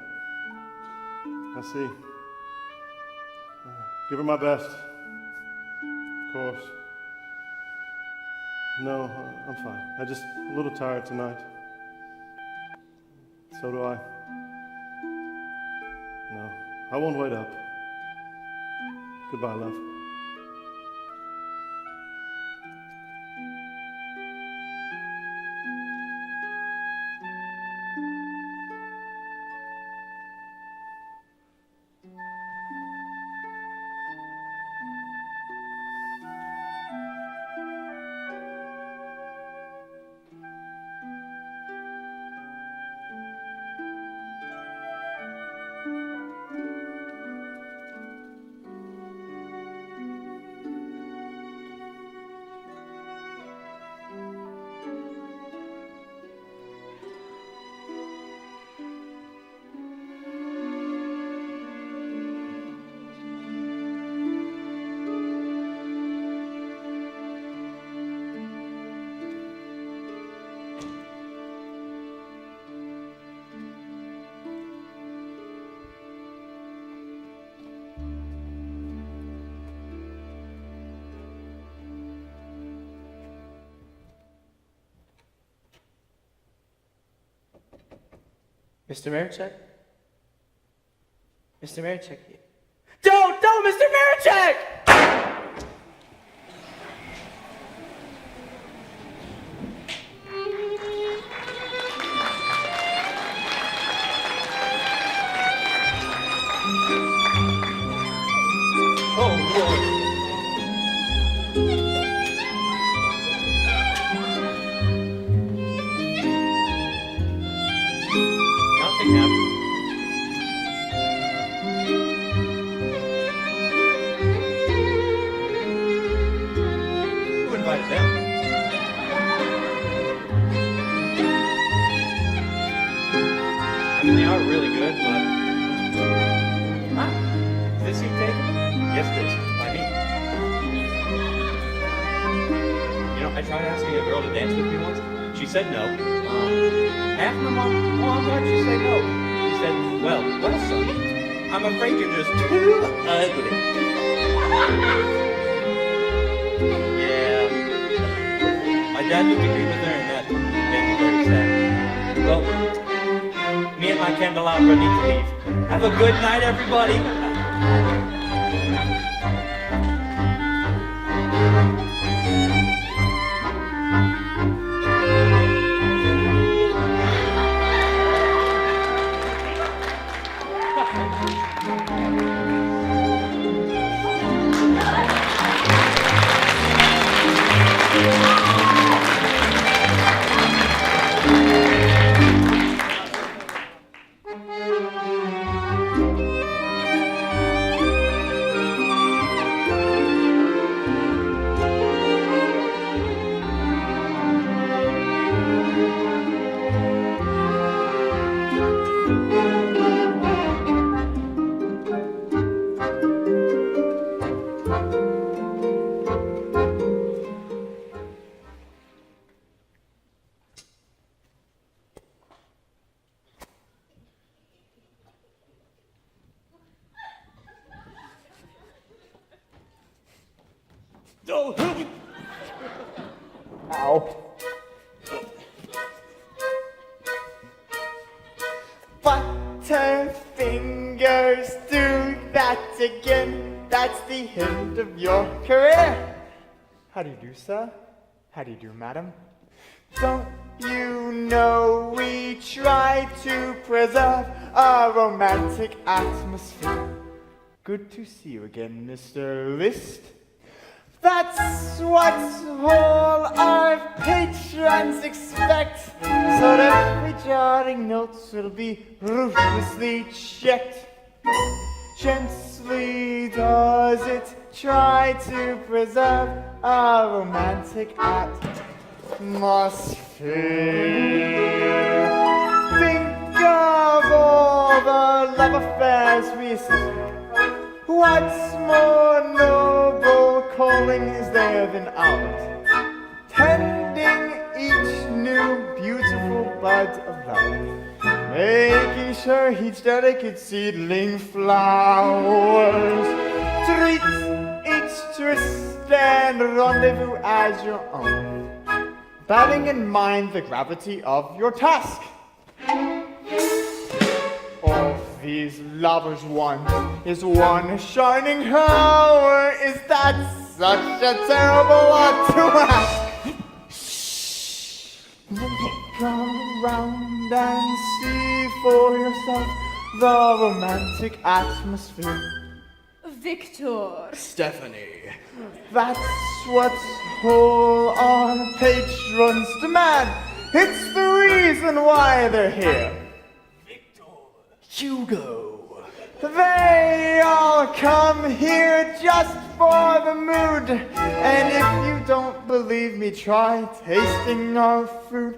I see. Give her my best. Of course. No, I'm fine. I'm just a little tired tonight. So do I. No, I won't wait up. Goodbye, love. Mr. Marichek? Mr. Marichek? Don't, Mr. Marichek! have. Who invited them? I mean, they are really good, but... Huh? Is this seat taken? Yes, it is. By me. You know, I tried asking a girl to dance with me once. She said no. Half my mom, well, why'd you say no? She said, well, son, I'm afraid you're just too ugly. Yeah. My dad would agree with her, and that made me very sad. Well, me and my candelabra need to leave. Have a good night, everybody. Ow. Butterfingers, do that again. That's the end of your career. How do you do, sir? How do you do, madam? Don't you know we try to preserve a romantic atmosphere? Good to see you again, Mr. List. That's what all our patrons expect, so that every jotting notes will be ruthlessly checked. Gently does it try to preserve a romantic atmosphere. Think of all the love affairs we see. What's more noble calling is there than ours? Tending each new beautiful bud of love, making sure each delicate seedling flowers. Treat each tryst and rendezvous as your own, bearing in mind the gravity of your task. All these lovers want is one shining hour. Is that such a terrible lot to ask? Shh. Look around and see for yourself the romantic atmosphere. Victor. Stephanie, that's what all our patrons demand. It's the reason why they're here. Hugo. They all come here just for the mood. And if you don't believe me, try tasting our fruit.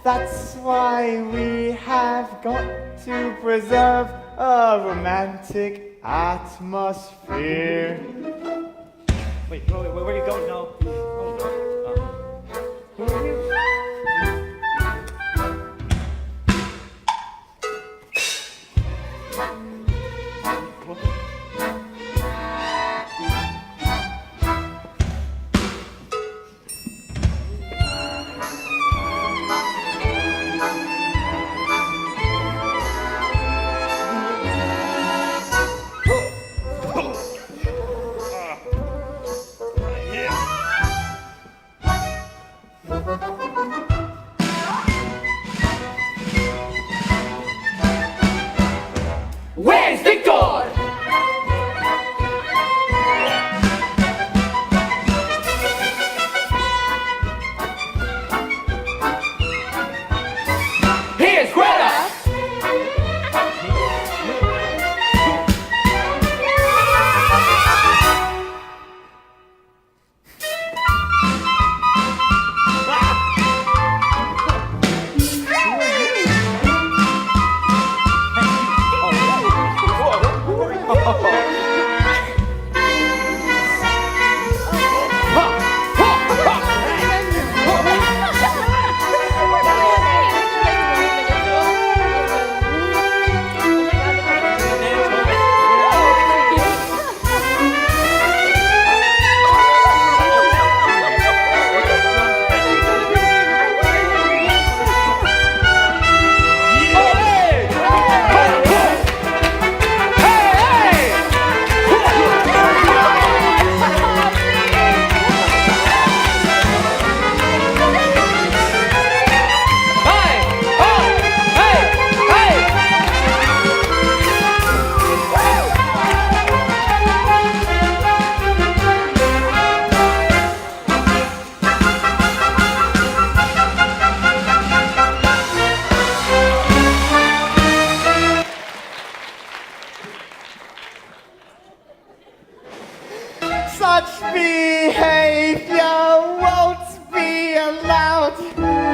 That's why we have got to preserve a romantic atmosphere. Wait, where are you going now? Who are you?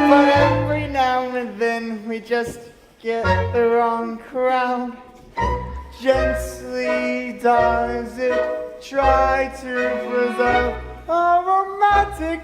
But every now and then we just get the wrong crowd. Gently does it try to preserve a romantic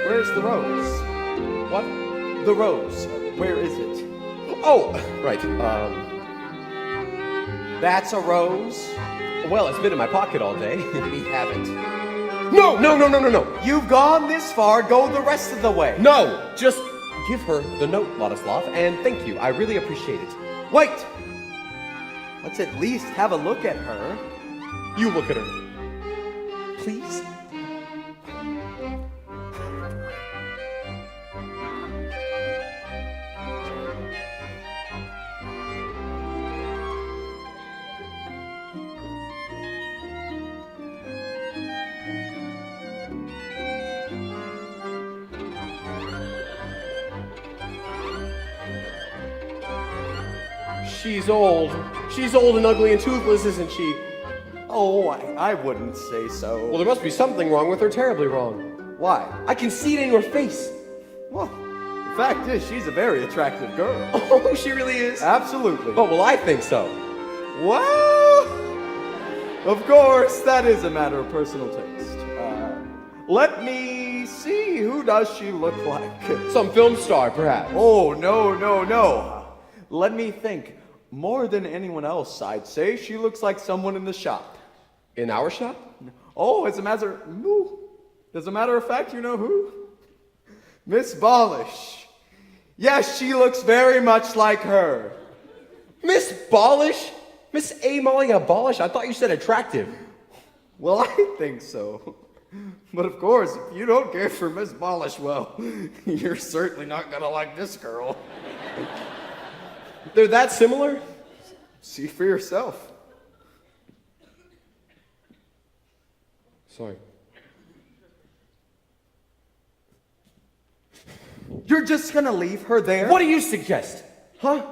Where's the rose? What? The rose. Where is it? Oh, right. That's a rose? Well, it's been in my pocket all day. We haven't. No! You've gone this far, go the rest of the way. No! Just give her the note, Ladislav, and thank you. I really appreciate it. Wait! Let's at least have a look at her. You look at her. Please? She's old. She's old and ugly and toothless, isn't she? Oh, I wouldn't say so. Well, there must be something wrong with her, terribly wrong. Why? I can see it in your face. Well, the fact is, she's a very attractive girl. Oh, she really is? Absolutely. Oh, well, I think so. Well, of course, that is a matter of personal taste. Let me see, who does she look like? Some film star, perhaps. Oh, no. Let me think. More than anyone else, I'd say she looks like someone in the shop. In our shop? Oh, as a matter of fact, you know who? Miss Bolish. Yes, she looks very much like her. Miss Bolish? Miss Amalia Bolish? I thought you said attractive. Well, I think so. But of course, if you don't care for Miss Bolish, well, you're certainly not gonna like this girl. They're that similar? See for yourself. Sorry. You're just gonna leave her there? What do you suggest? Huh?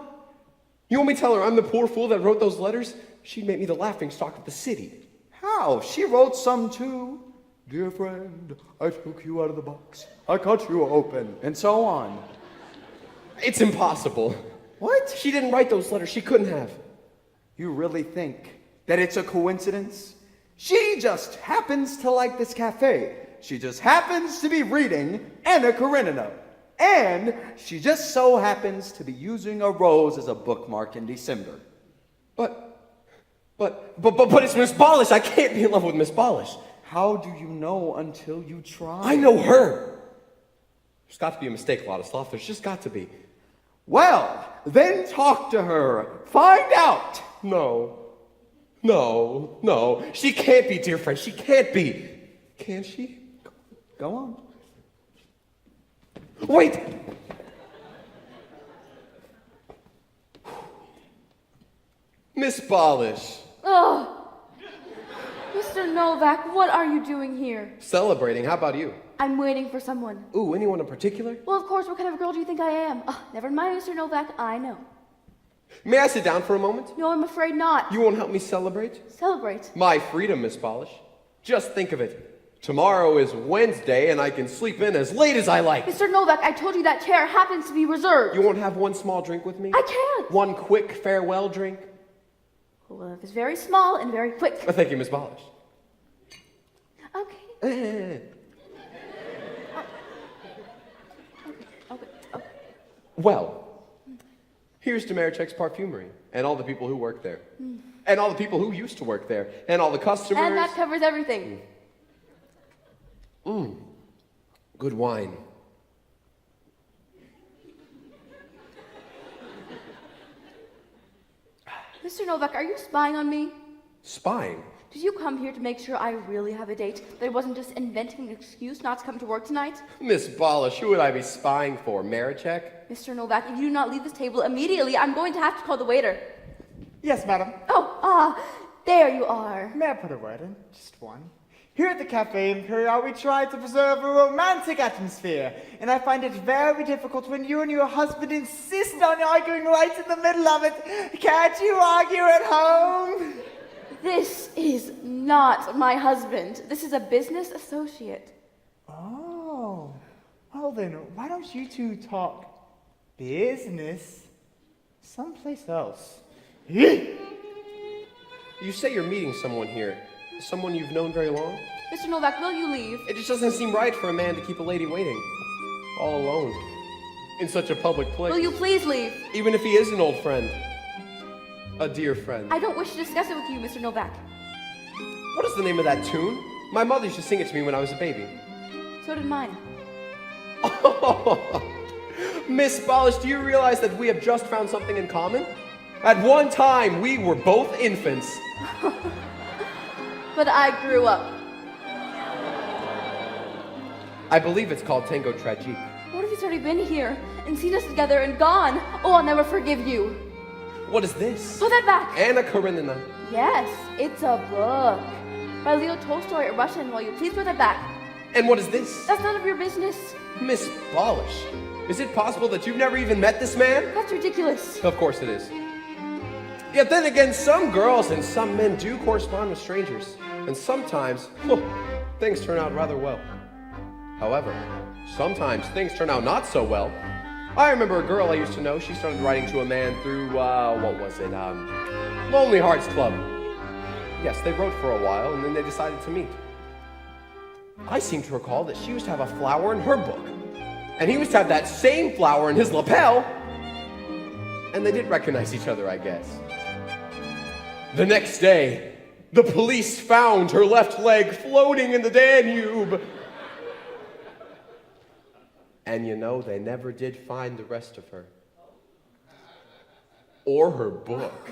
You want me to tell her I'm the poor fool that wrote those letters? She'd make me the laughingstock of the city. How? She wrote some too. Dear friend, I took you out of the box. I cut you open. And so on. It's impossible. What? She didn't write those letters. She couldn't have. You really think that it's a coincidence? She just happens to like this cafe. She just happens to be reading Anna Karenina. And she just so happens to be using a rose as a bookmark in December. But it's Miss Bolish. I can't be in love with Miss Bolish. How do you know until you try? I know her. There's got to be a mistake, Ladislav. There's just got to be. Well, then talk to her. Find out. No. She can't be, dear friend. She can't be. Can she? Go on. Wait! Miss Bolish. Ugh. Mr. Novak, what are you doing here? Celebrating. How about you? I'm waiting for someone. Ooh, anyone in particular? Well, of course, what kind of a girl do you think I am? Never mind, Mr. Novak, I know. May I sit down for a moment? No, I'm afraid not. You won't help me celebrate? Celebrate? My freedom, Miss Bolish. Just think of it. Tomorrow is Wednesday, and I can sleep in as late as I like. Mr. Novak, I told you that chair happens to be reserved. You won't have one small drink with me? I can't. One quick farewell drink? Well, if it's very small and very quick. Thank you, Miss Bolish. Okay. Okay. Well, here's to Marichek's Parfumery, and all the people who work there. And all the people who used to work there, and all the customers. And that covers everything. Good wine. Mr. Novak, are you spying on me? Spying? Did you come here to make sure I really have a date? That I wasn't just inventing an excuse not to come to work tonight? Miss Bolish, who would I be spying for? Marichek? Mr. Novak, if you do not leave this table immediately, I'm going to have to call the waiter. Yes, madam. Oh, there you are. May I put a word in? Just one. Here at the Cafe Imperial, we try to preserve a romantic atmosphere, and I find it very difficult when you and your husband insist on arguing right in the middle of it. Can't you argue at home? This is not my husband. This is a business associate. Oh, well then, why don't you two talk business someplace else? You say you're meeting someone here. Someone you've known very long? Mr. Novak, will you leave? It just doesn't seem right for a man to keep a lady waiting. All alone. In such a public place. Will you please leave? Even if he is an old friend. A dear friend. I don't wish to discuss it with you, Mr. Novak. What is the name of that tune? My mother used to sing it to me when I was a baby. So did mine. Miss Polish, do you realize that we have just found something in common? At one time, we were both infants. But I grew up. I believe it's called Tango Tragique. What if he's already been here and seen us together and gone? Oh, I'll never forgive you. What is this? Put that back. Anna Karenina. Yes, it's a book. By Leo Tolstoy, a Russian. Will you please put that back? And what is this? That's none of your business. Miss Polish, is it possible that you've never even met this man? That's ridiculous. Of course it is. Yet then again, some girls and some men do correspond with strangers. And sometimes, things turn out rather well. However, sometimes things turn out not so well. I remember a girl I used to know, she started writing to a man through, Lonely Hearts Club. Yes, they wrote for a while, and then they decided to meet. I seem to recall that she used to have a flower in her book, and he used to have that same flower in his lapel, and they did recognize each other, I guess. The next day, the police found her left leg floating in the Danube. And you know, they never did find the rest of her. Or her book.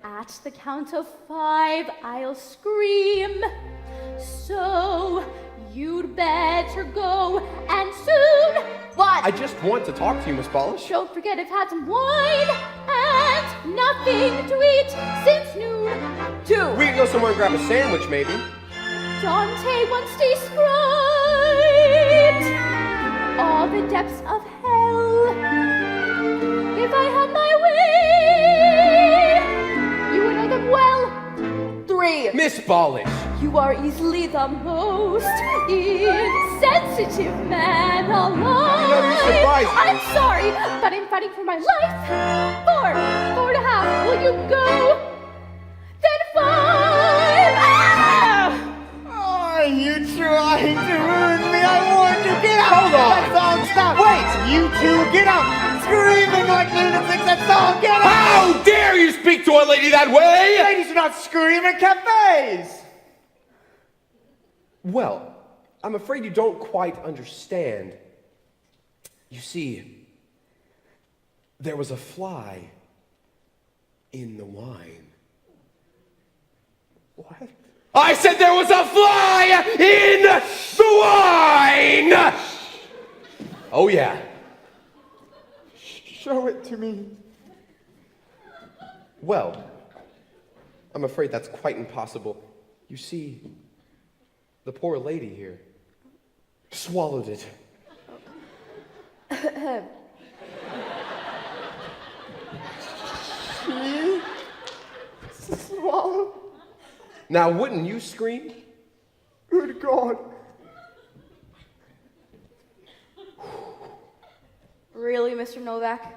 At the count of 5, I'll scream. So you'd better go, and soon. What? I just want to talk to you, Miss Polish. Don't forget I've had some wine and nothing to eat since noon. 2. We can go somewhere and grab a sandwich, maybe. Dante once described all the depths of hell. If I had my way, you would know them well. 3. Miss Polish. You are easily the most insensitive man alive. You know, you surprised me. I'm sorry, but I'm fighting for my life. 4. 4.5. Will you go? Then 5. Ah! Are you trying to ruin me? I warned you, get out! Hold on! That song, stop! Wait! You two, get out! Screaming like lunatics, that song, get out! How dare you speak to a lady that way? Ladies do not scream in cafes! Well, I'm afraid you don't quite understand. You see, there was a fly in the wine. What? I said there was a fly in the wine! Oh, yeah. Show it to me. Well, I'm afraid that's quite impossible. You see, the poor lady here swallowed it. She swallowed. Now, wouldn't you scream? Good God. Really, Mr. Novak?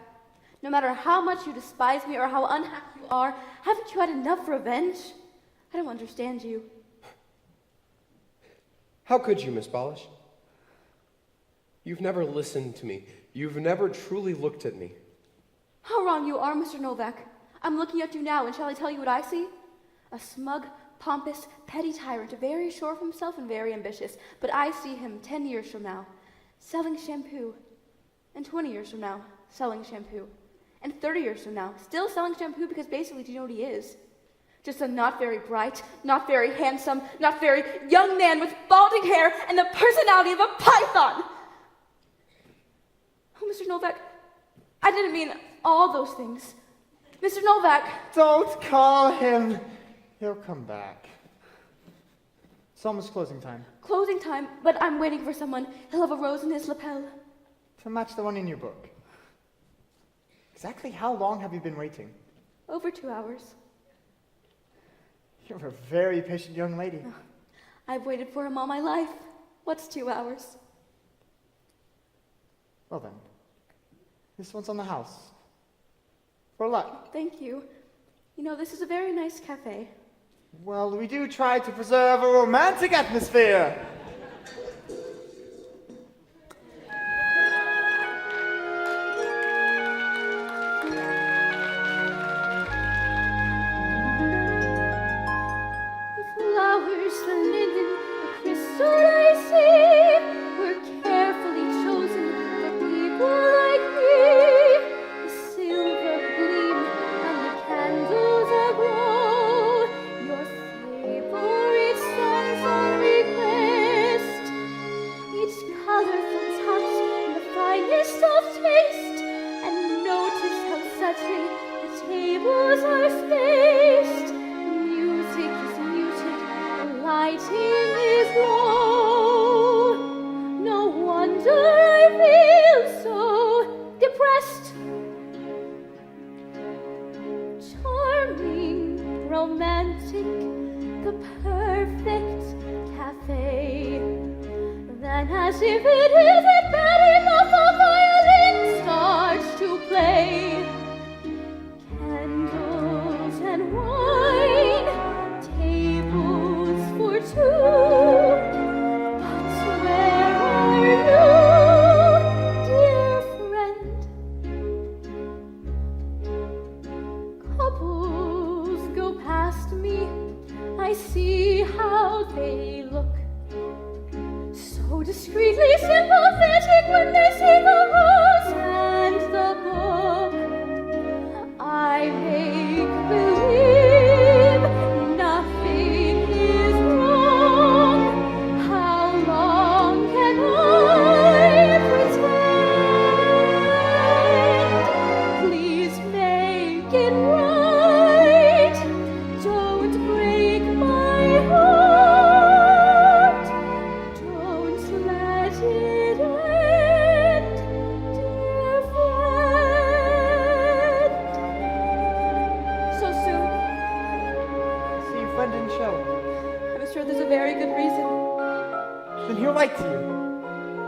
No matter how much you despise me or how unhappy you are, haven't you had enough revenge? I don't understand you. How could you, Miss Polish? You've never listened to me. You've never truly looked at me. How wrong you are, Mr. Novak. I'm looking at you now, and shall I tell you what I see? A smug, pompous, petty tyrant, very sure of himself and very ambitious. But I see him 10 years from now, selling shampoo. And 20 years from now, selling shampoo. And 30 years from now, still selling shampoo because basically, do you know what he is? Just a not very bright, not very handsome, not very young man with balding hair and the personality of a python. Oh, Mr. Novak, I didn't mean all those things. Mr. Novak! Don't call him. He'll come back. It's almost closing time. Closing time, but I'm waiting for someone. He'll have a rose in his lapel. To match the one in your book. Exactly how long have you been waiting? Over 2 hours. You're a very patient young lady. I've waited for him all my life. What's 2 hours? Well then, this one's on the house. For luck. Thank you. You know, this is a very nice cafe. Well, we do try to preserve a romantic atmosphere. The flowers, the linen, the crystal I see were carefully chosen for people like me. The silver gleam and the candles aglow. Your favorite songs on request. Each colorful touch and the finest of taste. And notice how subtly the tables are spaced. Music is muted, the lighting is low. No wonder I feel so depressed. Charming, romantic, the perfect cafe. Then, as if it isn't bad enough, a violin starts to play. Candles and wine, tables for two. But where are you, dear friend? Couples go past me, I see how they look. So discreetly sympathetic when they say the rose and the book. I make believe nothing is wrong. How long can I pretend? Please make it right. Don't break my heart. Don't let it end, dear friend. So soon. See, your friend didn't show. I'm sure there's a very good reason. Then he'll write to you.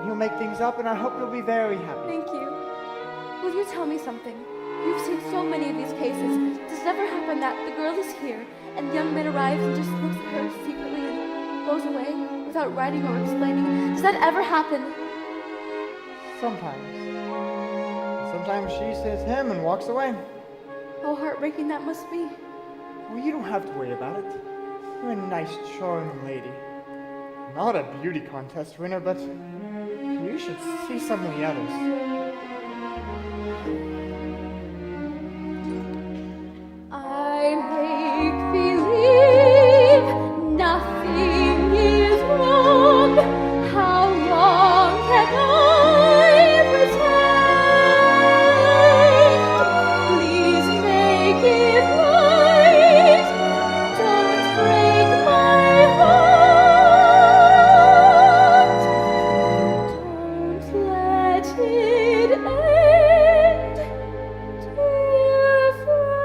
He'll make things up, and I hope you'll be very happy. Thank you. Will you tell me something? You've seen so many of these cases. Does it ever happen that the girl is here, and the young man arrives and just looks at her secretly and goes away without writing or explaining? Does that ever happen? Sometimes. Sometimes she says him and walks away. How heartbreaking that must be. Well, you don't have to worry about it. You're a nice, charming lady. Not a beauty contest winner, but you should see some of the others. I make believe nothing is wrong. How long can I pretend? Please make it right. Don't break my heart. Don't let it end, dear friend.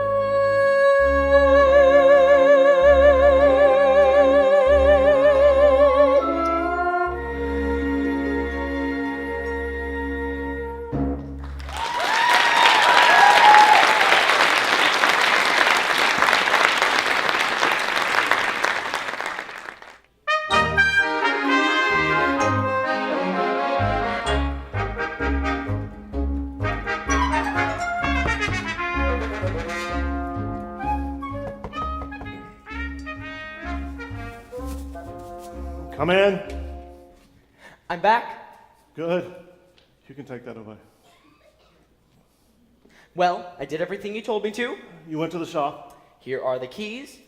Come in. I'm back. Good. You can take that away. Well, I did everything you told me to. You went to the shop. Here are the keys.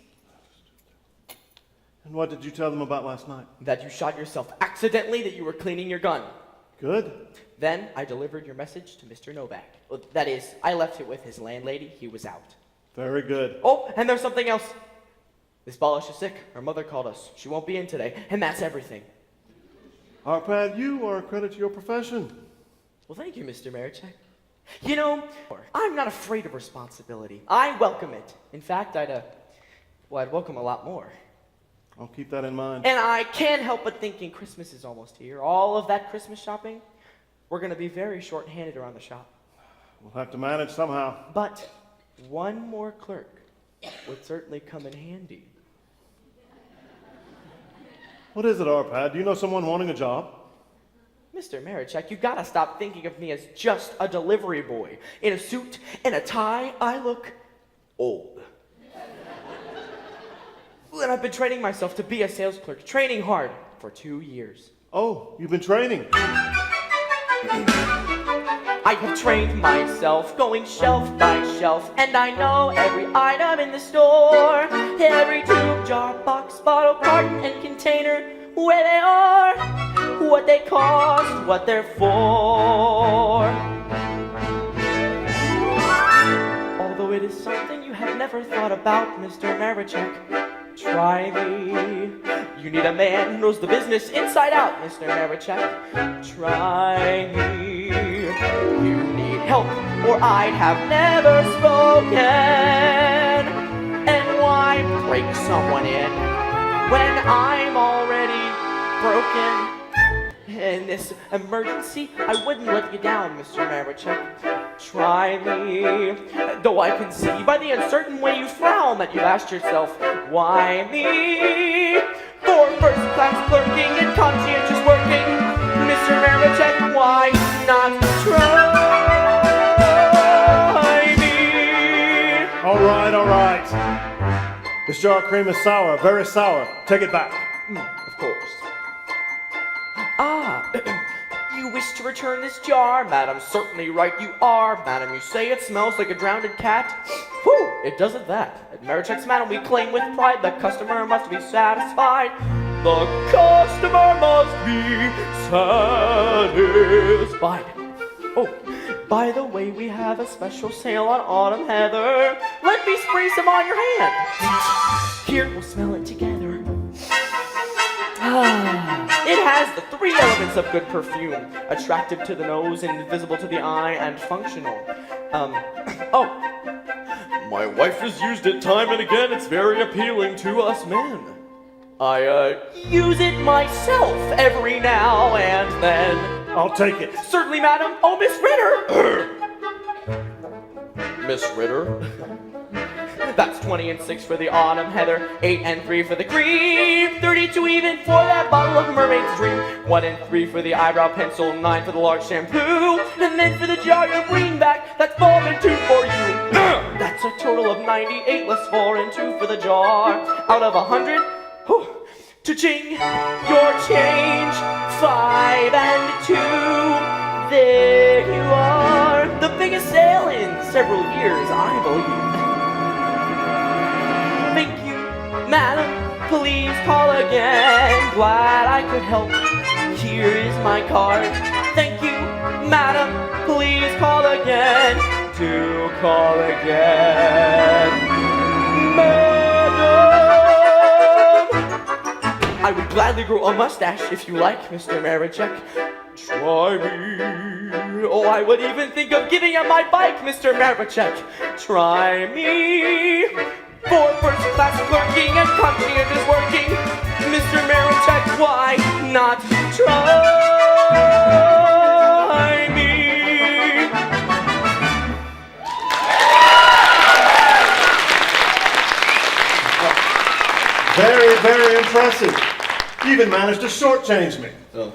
And what did you tell them about last night? That you shot yourself accidentally, that you were cleaning your gun. Good. Then I delivered your message to Mr. Novak. Well, that is, I left it with his landlady. He was out. Very good. Oh, and there's something else. Miss Ballish is sick. Her mother called us. She won't be in today, and that's everything. Arpad, you are a credit to your profession. Well, thank you, Mr. Marichek. You know, I'm not afraid of responsibility. I welcome it. In fact, I'd welcome a lot more. I'll keep that in mind. And I can't help but thinking Christmas is almost here. All of that Christmas shopping, we're going to be very short-handed around the shop. We'll have to manage somehow. But one more clerk would certainly come in handy. What is it, Arpad? Do you know someone wanting a job? Mr. Marichek, you gotta stop thinking of me as just a delivery boy. In a suit and a tie, I look old. And I've been training myself to be a sales clerk, training hard for 2 years. Oh, you've been training. I have trained myself, going shelf by shelf, and I know every item in the store. Every tube, jar, box, bottle, carton, and container, where they are, what they cost, what they're for. Although it is something you have never thought about, Mr. Marichek, try me. You need a man who knows the business inside out, Mr. Marichek. Try me. You need help, or I'd have never spoken. And why break someone in when I'm already broken? In this emergency, I wouldn't let you down, Mr. Marichek. Try me. Though I can see by the uncertain way you frown that you've asked yourself, why me? For first-class clerking and conscientious working, Mr. Marichek, why not try me? All right, all right. This jar of cream is sour, very sour. Take it back. Of course. Ah, you wish to return this jar? Madam, certainly right you are. Madam, you say it smells like a drowned cat? Whew, it doesn't that. At Marichek's Madam, we claim with pride the customer must be satisfied. The customer must be satisfied. Oh, by the way, we have a special sale on autumn heather. Let me spray some on your hand. Here, we'll smell it together. It has the 3 elements of good perfume: attractive to the nose, invisible to the eye, and functional. My wife has used it time and again. It's very appealing to us men. I use it myself every now and then. I'll take it. Certainly, madam. Oh, Miss Ritter. Miss Ritter? That's 20 and 6 for the autumn heather, 8 and 3 for the cream, 32 even for that bottle of mermaid's dream, 1 and 3 for the eyebrow pencil, 9 for the large shampoo, and then for the jar of greenback, that's 4 and 2 for you. That's a total of 98 less 4 and 2 for the jar. Out of 100, cha-ching, your change, 5 and 2. There you are, the biggest sale in several years, I believe. Thank you, madam, please call again. Glad I could help, here is my card. Thank you, madam, please call again. To call again, madam. I would gladly grow a mustache if you like, Mr. Marichek. Try me. Oh, I would even think of giving up my bike, Mr. Marichek. Try me. For first-class clerking and conscientious working, Mr. Marichek, why not try me? Very, very impressive. You even managed to shortchange me. Oh.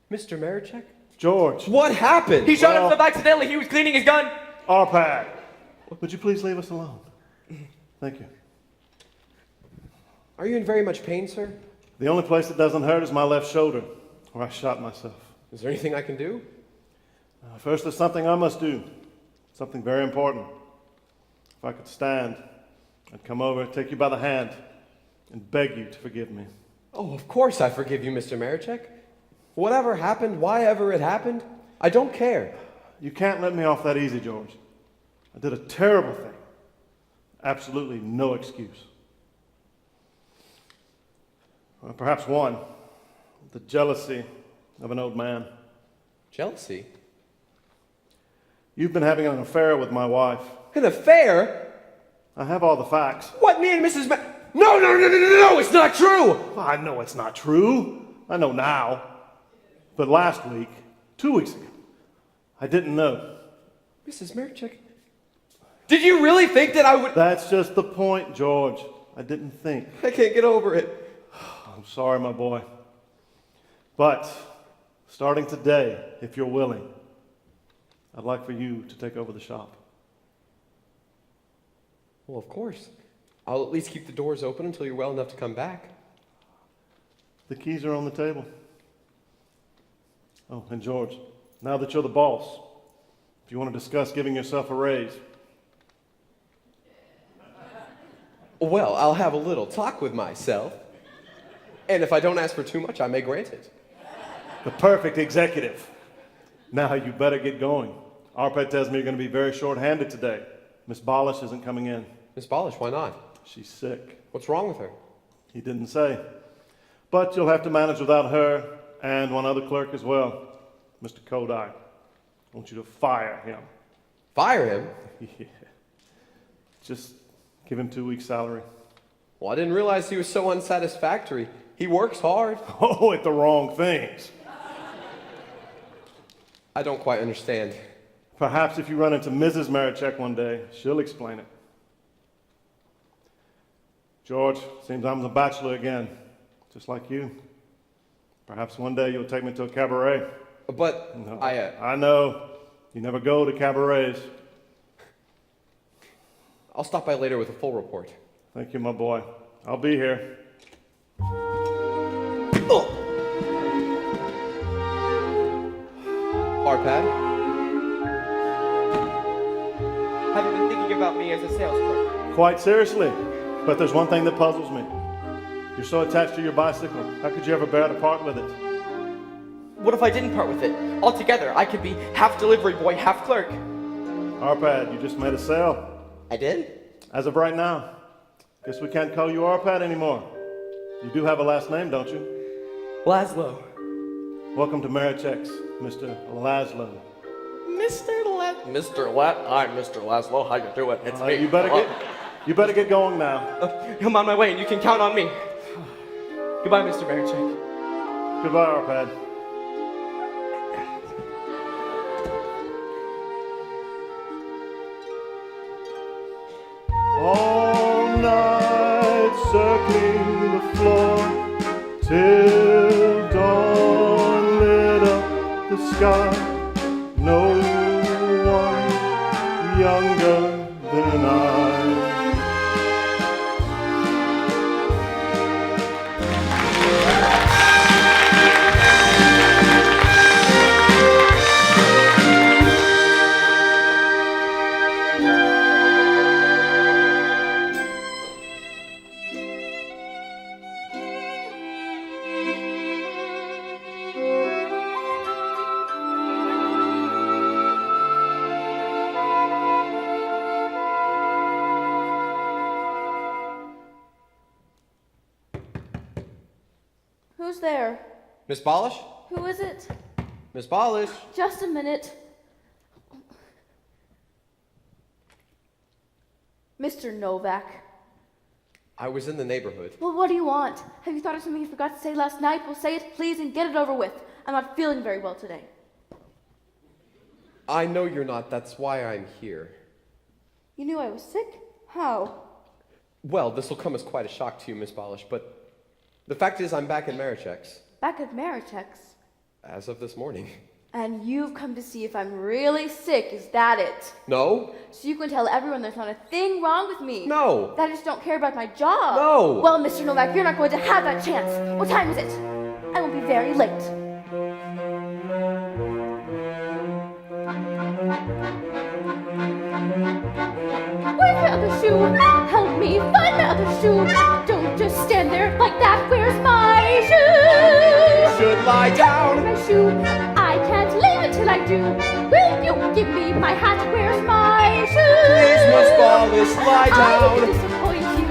Mr. Marichek? George. What happened? He shot himself accidentally. He was cleaning his gun. Arpad, would you please leave us alone? Thank you. Are you in very much pain, sir? The only place that doesn't hurt is my left shoulder, where I shot myself. Is there anything I can do? First, there's something I must do. Something very important. If I could stand, I'd come over, take you by the hand, and beg you to forgive me. Oh, of course I forgive you, Mr. Marichek. Whatever happened, why ever it happened, I don't care. You can't let me off that easy, George. I did a terrible thing. Absolutely no excuse. Well, perhaps one, the jealousy of an old man. Jealousy? You've been having an affair with my wife. An affair? I have all the facts. What, me and Mrs. No, it's not true! Well, I know it's not true. I know now. But last week, 2 weeks ago, I didn't know. Mrs. Marichek, did you really think that I would... That's just the point, George. I didn't think. I can't get over it. I'm sorry, my boy. But starting today, if you're willing, I'd like for you to take over the shop. Well, of course. I'll at least keep the doors open until you're well enough to come back. The keys are on the table. Oh, and George, now that you're the boss, if you want to discuss giving yourself a raise. Well, I'll have a little talk with myself. And if I don't ask for too much, I may grant it. The perfect executive. Now you better get going. Arpad tells me you're going to be very short-handed today. Miss Bolish isn't coming in. Miss Bolish, why not? She's sick. What's wrong with her? He didn't say. But you'll have to manage without her and one other clerk as well, Mr. Kodai. I want you to fire him. Fire him? Yeah. Just give him 2 weeks' salary. Well, I didn't realize he was so unsatisfactory. He works hard. Oh, at the wrong things. I don't quite understand. Perhaps if you run into Mrs. Marichek one day, she'll explain it. George, seems I'm the bachelor again, just like you. Perhaps one day you'll take me to a cabaret. But no, I know. You never go to cabarets. I'll stop by later with a full report. Thank you, my boy. I'll be here. Oh. Arpad? Have you been thinking about me as a sales clerk? Quite seriously. But there's one thing that puzzles me. You're so attached to your bicycle. How could you ever bear to part with it? What if I didn't part with it? Altogether, I could be half delivery boy, half clerk. Arpad, you just made a sale. I did? As of right now. Guess we can't call you Arpad anymore. You do have a last name, don't you? Laszlo. Welcome to Marichek's, Mr. Laszlo. I'm Mr. Laszlo. How you doing? It's me. You better get going now. I'm on my way, and you can count on me. Goodbye, Mr. Marichek. Goodbye, Arpad. All night circling the floor till dawn lit up the sky. No one younger than I. Who's there? Miss Bolish? Who is it? Miss Bolish? Just a minute. Mr. Novak. I was in the neighborhood. Well, what do you want? Have you thought of something you forgot to say last night? Well, say it, please, and get it over with. I'm not feeling very well today. I know you're not. That's why I'm here. You knew I was sick? How? Well, this will come as quite a shock to you, Miss Bolish, but the fact is I'm back at Marichek's. Back at Marichek's? As of this morning. And you've come to see if I'm really sick, is that it? No. So you can tell everyone there's not a thing wrong with me? No. That I just don't care about my job? No. Well, Mr. Novak, you're not going to have that chance. What time is it? I will be very late. Where's my other shoe? Help me find my other shoe. Don't just stand there like that. Where's my shoe? Should lie down. My shoe. I can't leave it till I do. Will you Ballish, lie I down. will disappoint you.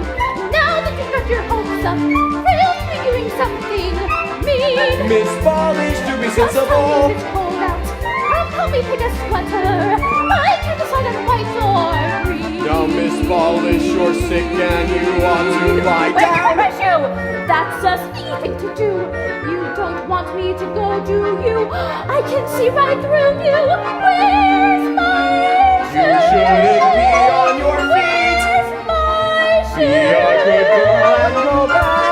Now that you've got your hopes up, thrill to be doing something mean. Miss Ballish, do be Just tell sensible. me if it's cold out. Come help me pick a sweater. I can't decide on white or green. Now, Miss Ballish, you're sick and you ought to lie Where's down. my shoe? That's a sneaky thing to do. You don't want me to go, do you? I can see right through you. Where's my shoe? You shouldn't be on your feet. Where's my shoe? Be a good girl and go back.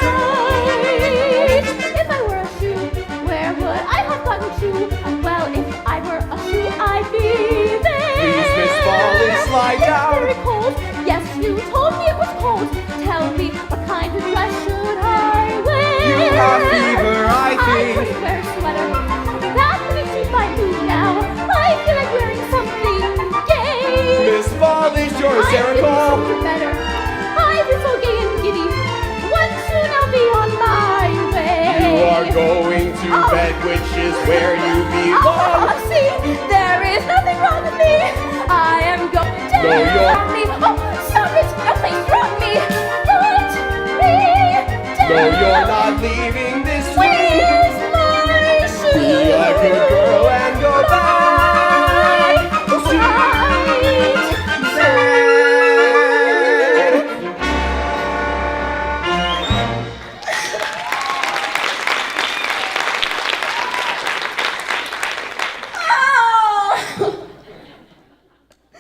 Right. If I were a shoe, where would I have gotten shoe? Well, if I were a shoe, I'd be there. Please, Miss Ballish, lie It's down. very cold. Yes, you told me it was cold. Tell me, what kind of dress should I wear? You have fever, I I think. couldn't wear a sweater. That wouldn't suit my mood now. I feel like wearing something gay. Miss Ballish, you're I feel hysterical. so better. I feel so gay and giddy. One soon I'll be on my way. You are going to bed, which is where you belong. Oh, see, there is nothing wrong with me. I am going to No, you're- rock me. Oh, stop it! No, please rock me. Put me down. No, you're not leaving this room. Where's my shoe? Be a good girl and go back. Oh, see.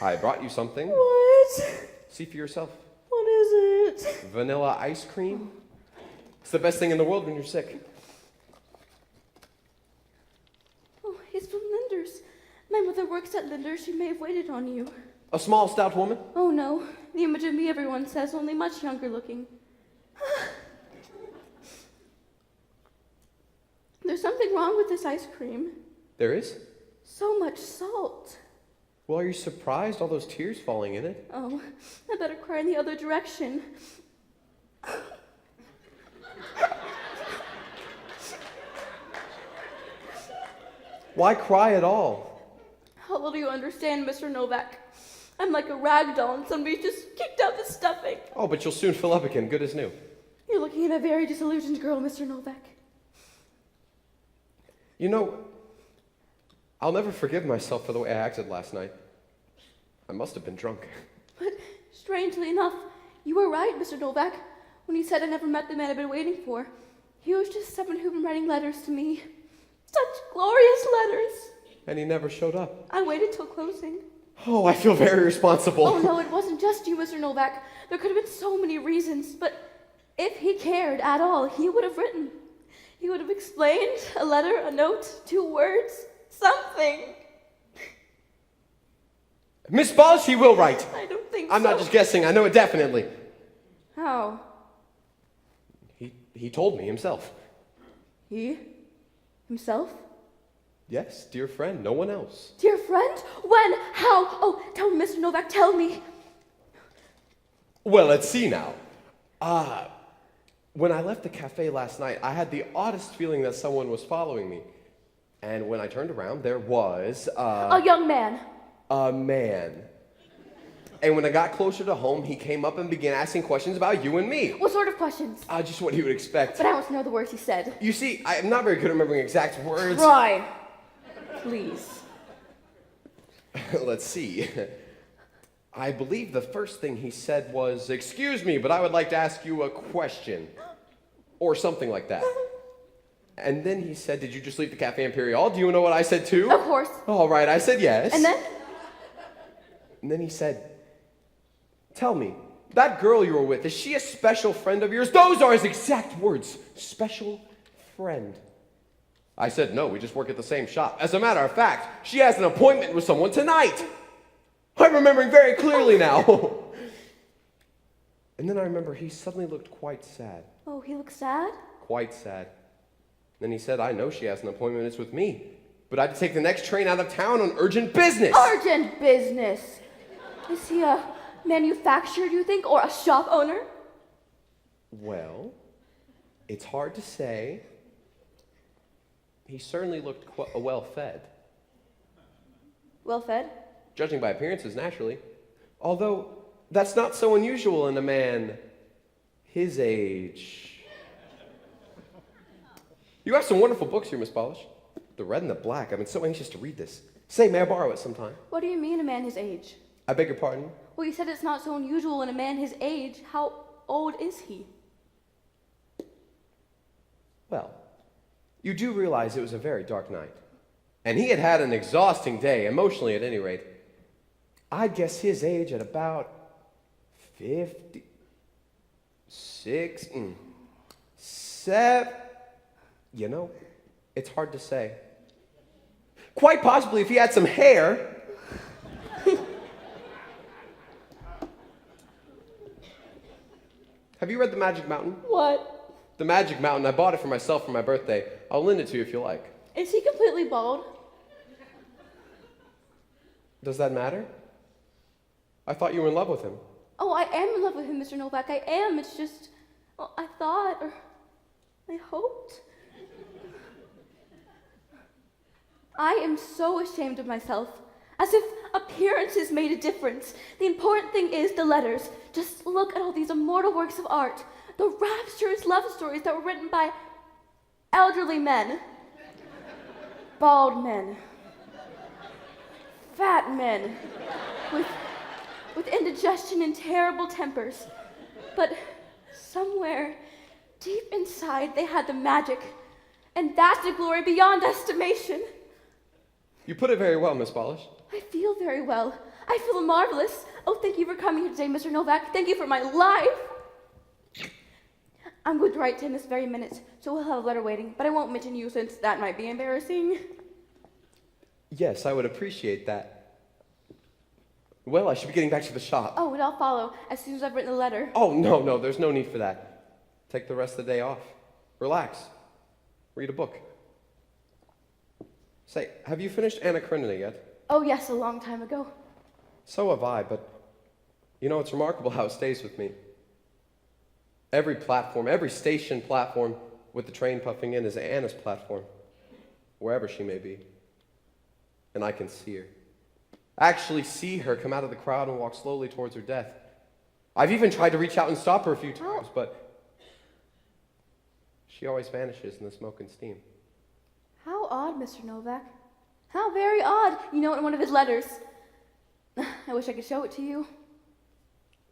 I brought you something. What? See for yourself. What is it? Vanilla ice cream. It's the best thing in the world when you're sick. Oh, it's from Linder's. My mother works at Linder's. She may have waited on you. A small, stout woman. Oh no, the image of me everyone says, only much younger looking. There's something wrong with this ice cream. There is? So much salt. Well, are you surprised? All those tears falling in it. Oh, I better cry in the other direction. Why cry at all? How little you understand, Mr. Novak. I'm like a rag doll and somebody just kicked out the stuffing. Oh, but you'll soon fill up again, good as new. You're looking at a very disillusioned girl, Mr. Novak. You know, I'll never forgive myself for the way I acted last night. I must have been drunk. But strangely enough, you were right, Mr. Novak, when you said I never met the man I've been waiting for. He was just someone who'd been writing letters to me. Such glorious letters. And he never showed up. I waited till closing. Oh, I feel very responsible. Oh no, it wasn't just you, Mr. Novak. There could have been so many reasons, but if he cared at all, he would have written. He would have explained, a letter, a note, 2 words, something. Miss Balls, she will write. I don't think I'm so. not just guessing, I know it definitely. How? He told me himself. He? Himself? Yes, dear friend, no one else. Dear friend? When? How? Oh, tell me, Mr. Novak, tell me. Well, let's see now. When I left the cafe last night, I had the oddest feeling that someone was following me. And when I turned around, there was A young man. a man. And when I got closer to home, he came up and began asking questions about you and me. What sort of questions? Just what you would expect. But I want to know the words he said. You see, I'm not very good at remembering exact words. Try. Please. Let's see. I believe the first thing he said was, "Excuse me, but I would like to ask you a question." Or something like that. And then he said, "Did you just leave the Cafe Imperial?" Do you know what I said too? Of course. All right, I said yes. And then? And then he said, "Tell me, that girl you were with, is she a special friend of yours?" Those are his exact words. Special friend. I said, "No, we just work at the same shop. As a matter of fact, she has an appointment with someone tonight." I'm remembering very clearly now. And then I remember he suddenly looked quite sad. Oh, he looks sad? Quite sad. Then he said, "I know she has an appointment, it's with me. But I have to take the next train out of town on urgent business." Urgent business. Is he a manufacturer, do you think, or a shop owner? Well, it's hard to say. He certainly looked well fed. Well fed? judging by appearances, naturally. Although, that's not so unusual in a man his age. You have some wonderful books here, Miss Polish. The red and the black. I've been so anxious to read this. Say, may I borrow it sometime? What do you mean, a man his age? I beg your pardon? Well, you said it's not so unusual in a man his age. How old is he? Well, you do realize it was a very dark night. And he had had an exhausting day, emotionally at any rate. I'd guess his age at about 50, 6, 7. You know, it's hard to say. Quite possibly if he had some hair. Have you read The Magic Mountain? What? The Magic Mountain. I bought it for myself for my birthday. I'll lend it to you if you like. Is he completely bald? Does that matter? I thought you were in love with him. Oh, I am in love with him, Mr. Novak. I am. It's just, well, I thought, or I hoped. I am so ashamed of myself. As if appearances made a difference. The important thing is the letters. Just look at all these immortal works of art. The rapturous love stories that were written by elderly men. Bald men. Fat men. With indigestion and terrible tempers. But somewhere deep inside they had the magic. And that's the glory beyond estimation. You put it very well, Miss Polish. I feel very well. I feel marvelous. Oh, thank you for coming here today, Mr. Novak. Thank you for my life. I'm going to write to him this very minute, so we'll have a letter waiting. But I won't mention you since that might be embarrassing. Yes, I would appreciate that. Well, I should be getting back to the shop. Oh, and I'll follow as soon as I've written the letter. Oh, no, there's no need for that. Take the rest of the day off. Relax. Read a book. Say, have you finished Anna Karenina yet? Oh, yes, a long time ago. So have I, but you know, it's remarkable how it stays with me. Every platform, every station platform with the train puffing in is Anna's platform, wherever she may be. And I can see her. Actually see her come out of the crowd and walk slowly towards her death. I've even tried to reach out and stop her a few times, but she always vanishes in the smoke and steam. How odd, Mr. Novak. How very odd. You know, in one of his letters. I wish I could show it to you.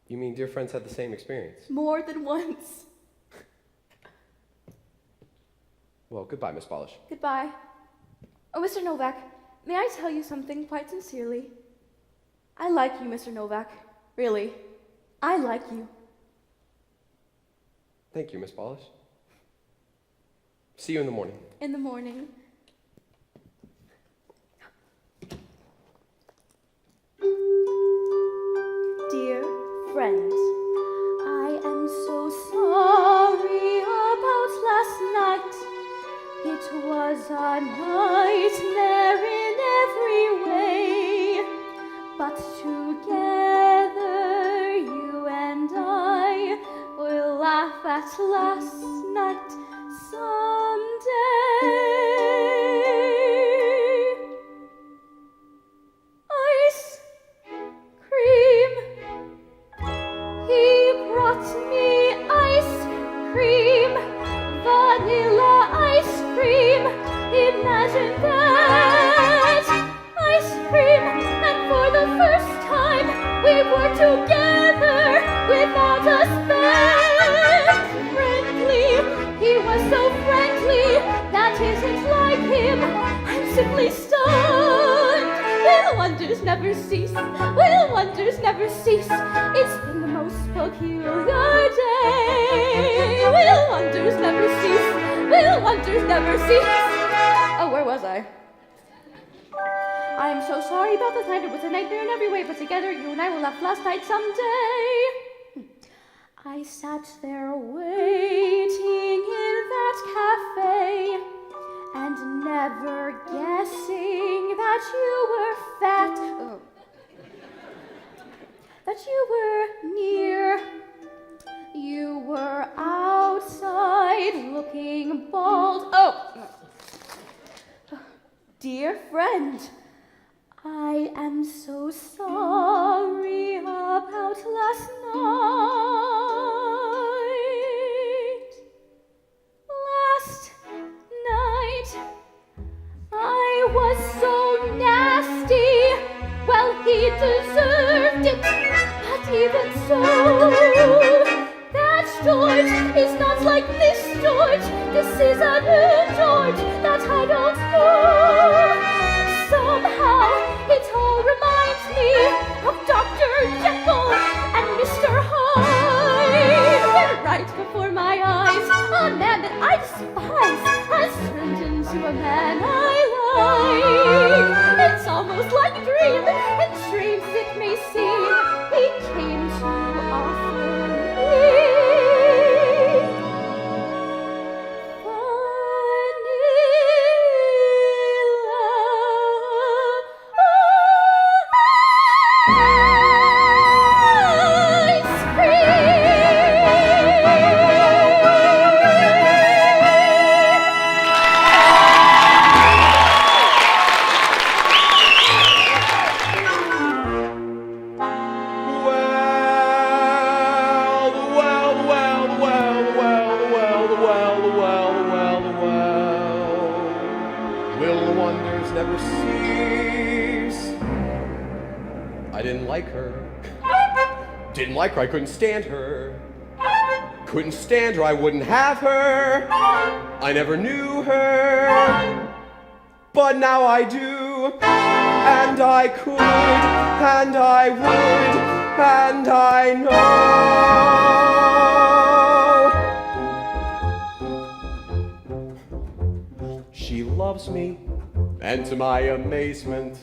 You mean dear friends had the same experience? More than once. Well, goodbye, Miss Polish. Goodbye. Oh, Mr. Novak, may I tell you something quite sincerely? I like you, Mr. Novak. Really. I like you. Thank you, Miss Polish. See you in the morning. In the morning. Dear friend, I am so sorry about last night. It was a nightmare in every way. But together you and I will laugh at last night someday. Ice cream. He brought me ice cream. Vanilla ice cream. Imagine that. Ice cream. And for the first time we were together without a span. Friendly. He was so friendly, that isn't like him. I'm simply stunned. Will wonders never cease? Will wonders never cease? It's been the most peculiar day. Will wonders never cease? Will wonders never cease? Oh, where was I? I am so sorry about the night. It was a nightmare in every way, but together you and I will laugh last night someday. I sat there waiting in that cafe and never guessing that you were fat, that you were near. You were outside looking bald. Oh, dear friend, I am so sorry about last night. Last night, I was so nasty. Well, he deserved it, but even so, that George is not like this George. This is a new George that I don't know. Somehow, it all reminds me of Dr. Jekyll and Mr. Hyde. Right before my eyes, a man that I despise has turned into a man I like. It's almost like a dream, and strange as it may seem, he came to offer me Didn't like her, I couldn't stand her. Couldn't stand her, I wouldn't have her. I never knew her. But now I do, and I could, and I would, and I know. She loves me, and to my amazement,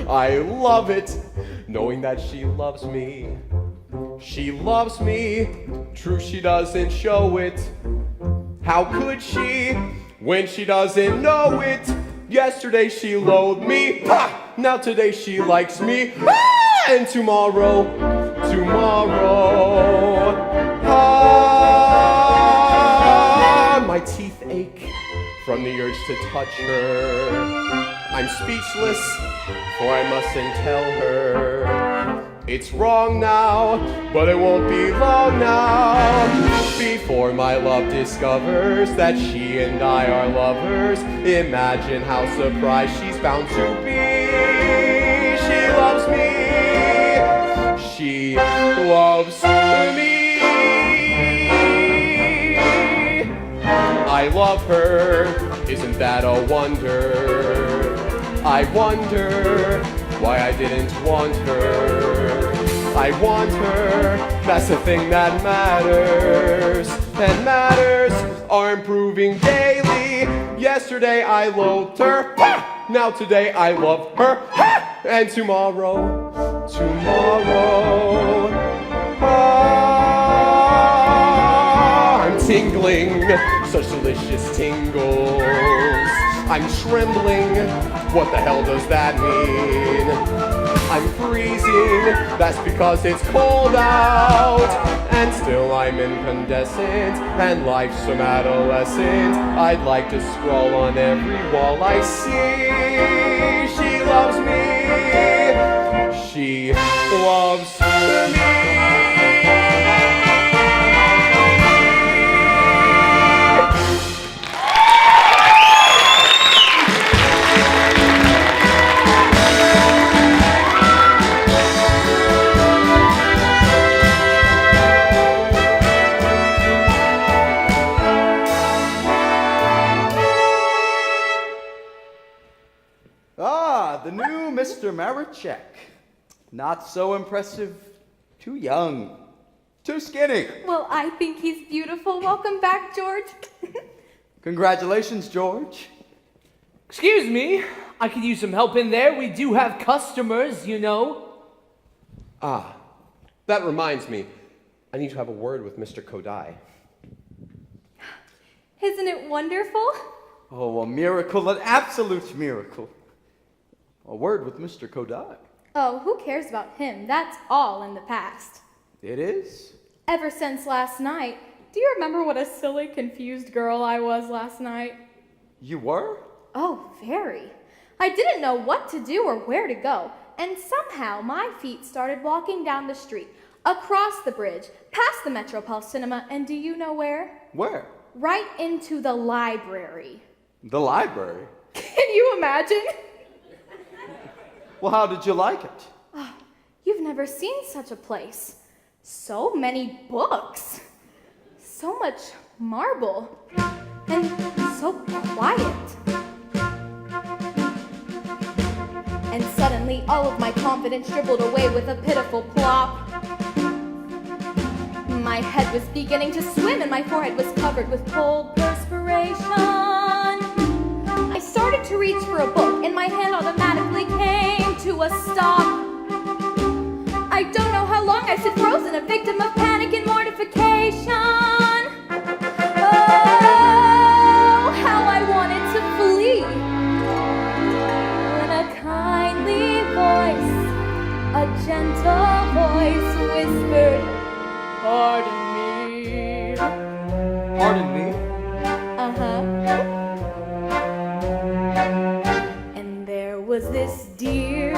I love it, knowing that she loves me. She loves me, true she doesn't show it. How could she, when she doesn't know it? Yesterday she loathed me, ha! Now today she likes me, ah! And tomorrow, ah! My teeth ache from the urge to touch her. I'm speechless, for I mustn't tell her. It's wrong now, but it won't be long now before my love discovers that she and I are lovers. Imagine how surprised she's bound to be. She loves me. She loves me. I love her. Isn't that a wonder? I wonder why I didn't want her. I want her, that's the thing that matters. And matters are improving daily. Yesterday I loathed her, ha! Now today I love her, ha! And tomorrow, ah, I'm tingling, such delicious tingles. I'm trembling, what the hell does that mean? I'm freezing, that's because it's cold out. And still I'm incandescent, and life's some adolescent. I'd like to scroll on every wall I see. She loves me. She loves me. The new Mr. Marichek. Not so impressive, too young, too skinny. Well, I think he's beautiful. Welcome back, George. Congratulations, George. Excuse me, I could use some help in there. We do have customers, you know. Ah, that reminds me. I need to have a word with Mr. Kodai. Isn't it wonderful? Oh, a miracle, an absolute miracle. A word with Mr. Kodai. Oh, who cares about him? That's all in the past. It is? Ever since last night. Do you remember what a silly, confused girl I was last night? You were? Oh, very. I didn't know what to do or where to go, and somehow my feet started walking down the street, across the bridge, past the Metropole Cinema, and do you know where? Where? Right into the library. The library? Can you imagine? Well, how did you like it? Oh, you've never seen such a place. So many books. So much marble. And so quiet. And suddenly all of my confidence dribbled away with a pitiful plop. My head was beginning to swim and my forehead was covered with cold perspiration. I started to reach for a book and my hand automatically came to a stop. I don't know how long I stood frozen, a victim of panic and mortification. Oh, how I wanted to flee. When a kindly voice, a gentle voice whispered, "Pardon me." Pardon me? Uh-huh. And there was this dear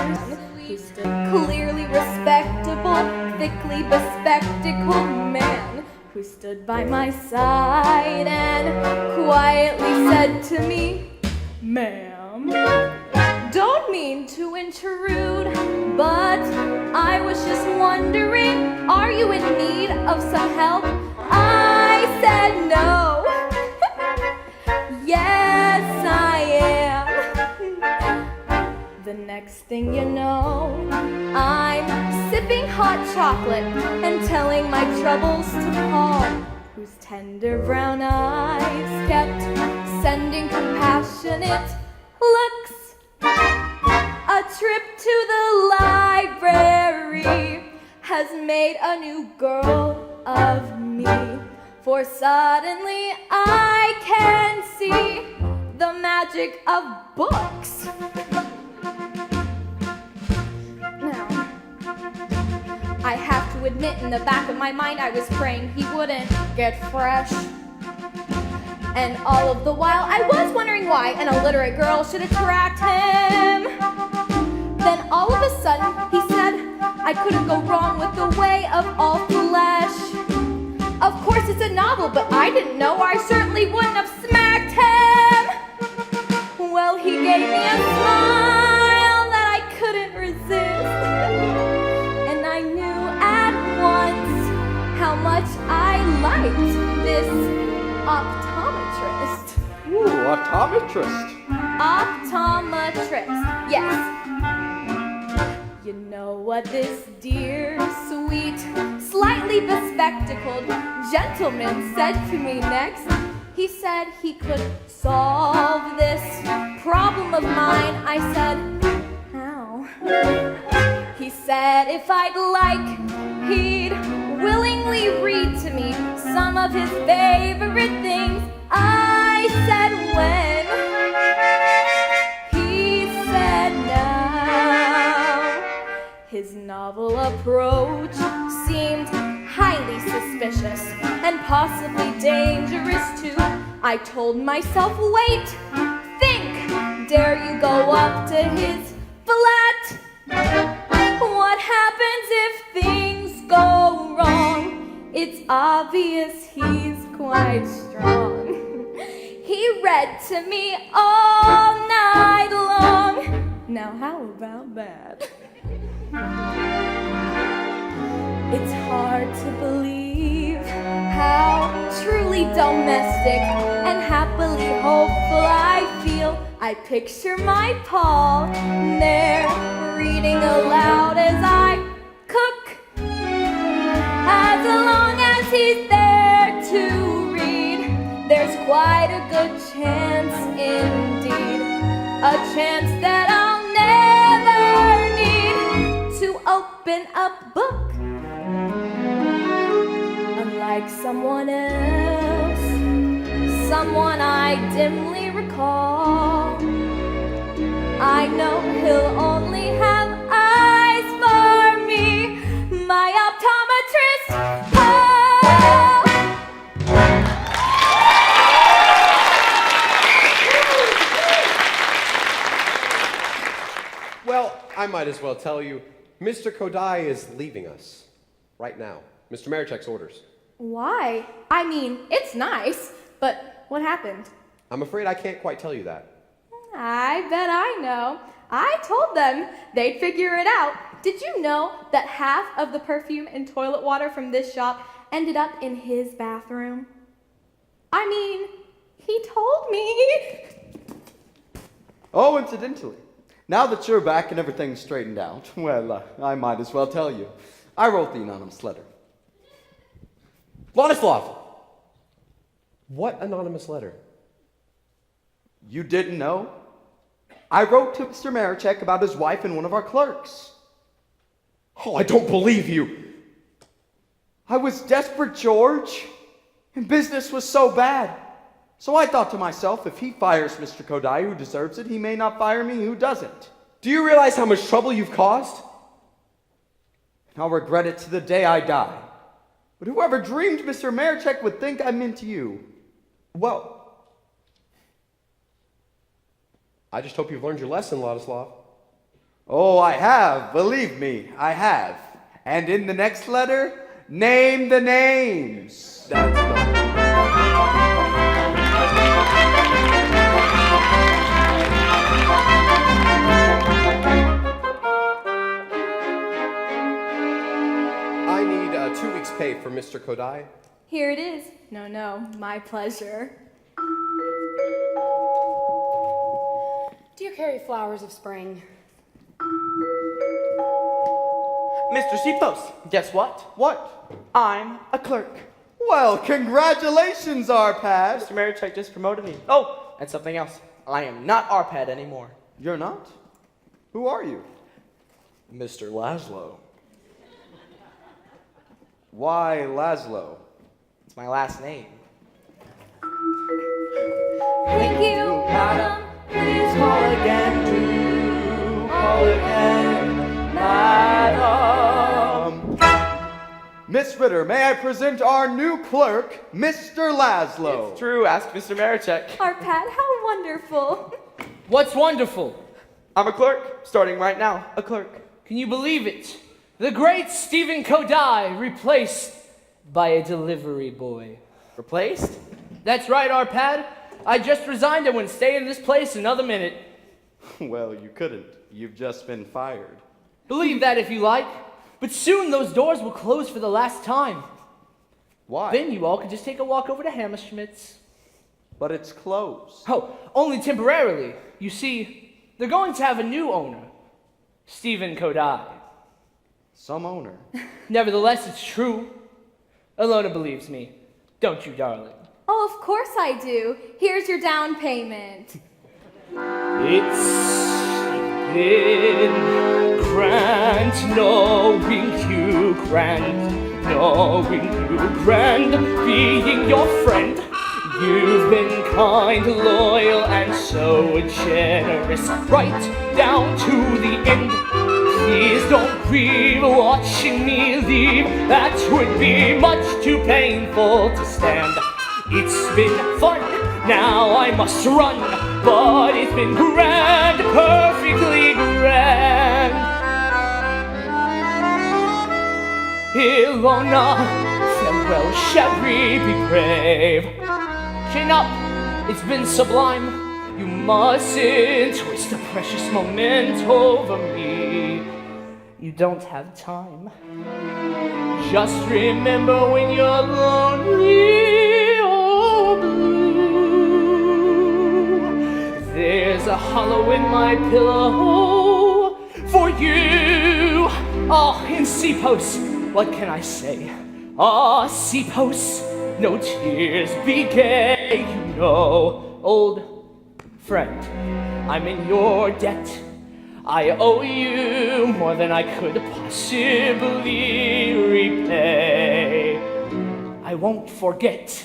who stood clearly respectable, thickly bespectacled man who stood by my side and quietly said to me, "Ma'am, don't mean to intrude, but I was just wondering, are you in need of some help?" I said no. Yes, I am. The next thing you know, I'm sipping hot chocolate and telling my troubles to Paul, whose tender brown eyes kept sending compassionate looks. A trip to the library has made a new girl of me, for suddenly I can see the magic of books. Now, I have to admit, in the back of my mind I was praying he wouldn't get fresh. And all of the while I was wondering why an illiterate girl should attract him. Then all of a sudden he said I couldn't go wrong with the way of all flesh. Of course it's a novel, but I didn't know, or I certainly wouldn't have smacked him. Well, he gave me a smile that I couldn't resist. And I knew at once how much I liked this optometrist. Ooh, optometrist. Optometrist, yes. You know what this dear, sweet, slightly bespectacled gentleman said to me next? He said he could solve this problem of mine. I said, how? He said if I'd like, he'd willingly read to me some of his favorite things. I said when? He said now. His novel approach seemed highly suspicious and possibly dangerous too. I told myself, wait, think, dare you go up to his flat? What happens if things go wrong? It's obvious he's quite strong. He read to me all night long. Now how about that? It's hard to believe how truly domestic and happily hopeful I feel. I picture my Paul there reading aloud as I cook. As long as he's there to read, there's quite a good chance indeed, a chance that I'll never need to open a book. Unlike someone else, someone I dimly recall, I know he'll only have eyes for me, my optometrist. might as well tell you, Mr. Kodai is leaving us. Right now. Mr. Marichek's orders. Why? I mean, it's nice, but what happened? I'm afraid I can't quite tell you that. I bet I know. I told them they'd figure it out. Did you know that half of the perfume and toilet water from this shop ended up in his bathroom? I mean, he told me. Oh, incidentally, now that you're back and everything's straightened out, well, I might as well tell you. I wrote the anonymous letter. Vladislav! What anonymous letter? You didn't know? I wrote to Mr. Marichek about his wife and one of our clerks. Oh, I don't believe you! I was desperate, George, and business was so bad. So I thought to myself, if he fires Mr. Kodai, who deserves it, he may not fire me, who doesn't. Do you realize how much trouble you've caused? And I'll regret it to the day I die. But whoever dreamed Mr. Marichek would think I'm into you? Well, I just hope you've learned your lesson, Vladislav. Oh, I have. Believe me, I have. And in the next letter, name the names. That's not... I need 2 weeks' pay for Mr. Kodai. Here it is. No, my pleasure. Do you carry flowers of spring? Mr. Sipos, guess what? What? I'm a clerk. Well, congratulations, Arpad. Mr. Marichek just promoted me. Oh, and something else. I am not Arpad anymore. You're not? Who are you? Mr. Laszlo. Why Laszlo? It's my last name. Thank you, madam. Please call again, do call again, madam. Miss Ritter, may I present our new clerk, Mr. Laszlo? It's true, ask Mr. Marichek. Arpad, how wonderful. What's wonderful? I'm a clerk, starting right now, a clerk. Can you believe it? The great Stephen Kodai replaced by a delivery boy. Replaced? That's right, Arpad. I just resigned and wouldn't stay in this place another minute. Well, you couldn't. You've just been fired. Believe that if you like. But soon those doors will close for the last time. Why? Then you all can just take a walk over to Hammerschmidt's. But it's closed. Oh, only temporarily. You see, they're going to have a new owner. Stephen Kodai. Some owner. Nevertheless, it's true. Alona believes me. Don't you, darling? Oh, of course I do. Here's your down payment. It's been grand knowing you, being your friend. You've been kind, loyal, and so generous, right down to the end. Please don't grieve watching me leave. That would be much too painful to stand. It's been fun, now I must run, but it's been grand, perfectly grand. Ilona, farewell, shall we be brave? Chin up, it's been sublime. You mustn't waste a precious moment over me. You don't have time. Just remember when you're lonely or blue, there's a hollow in my pillow for you. Oh, in Sipos, what can I say? Ah, Sipos, no tears, be gay, you know. Old friend, I'm in your debt. I owe you more than I could possibly repay. I won't forget.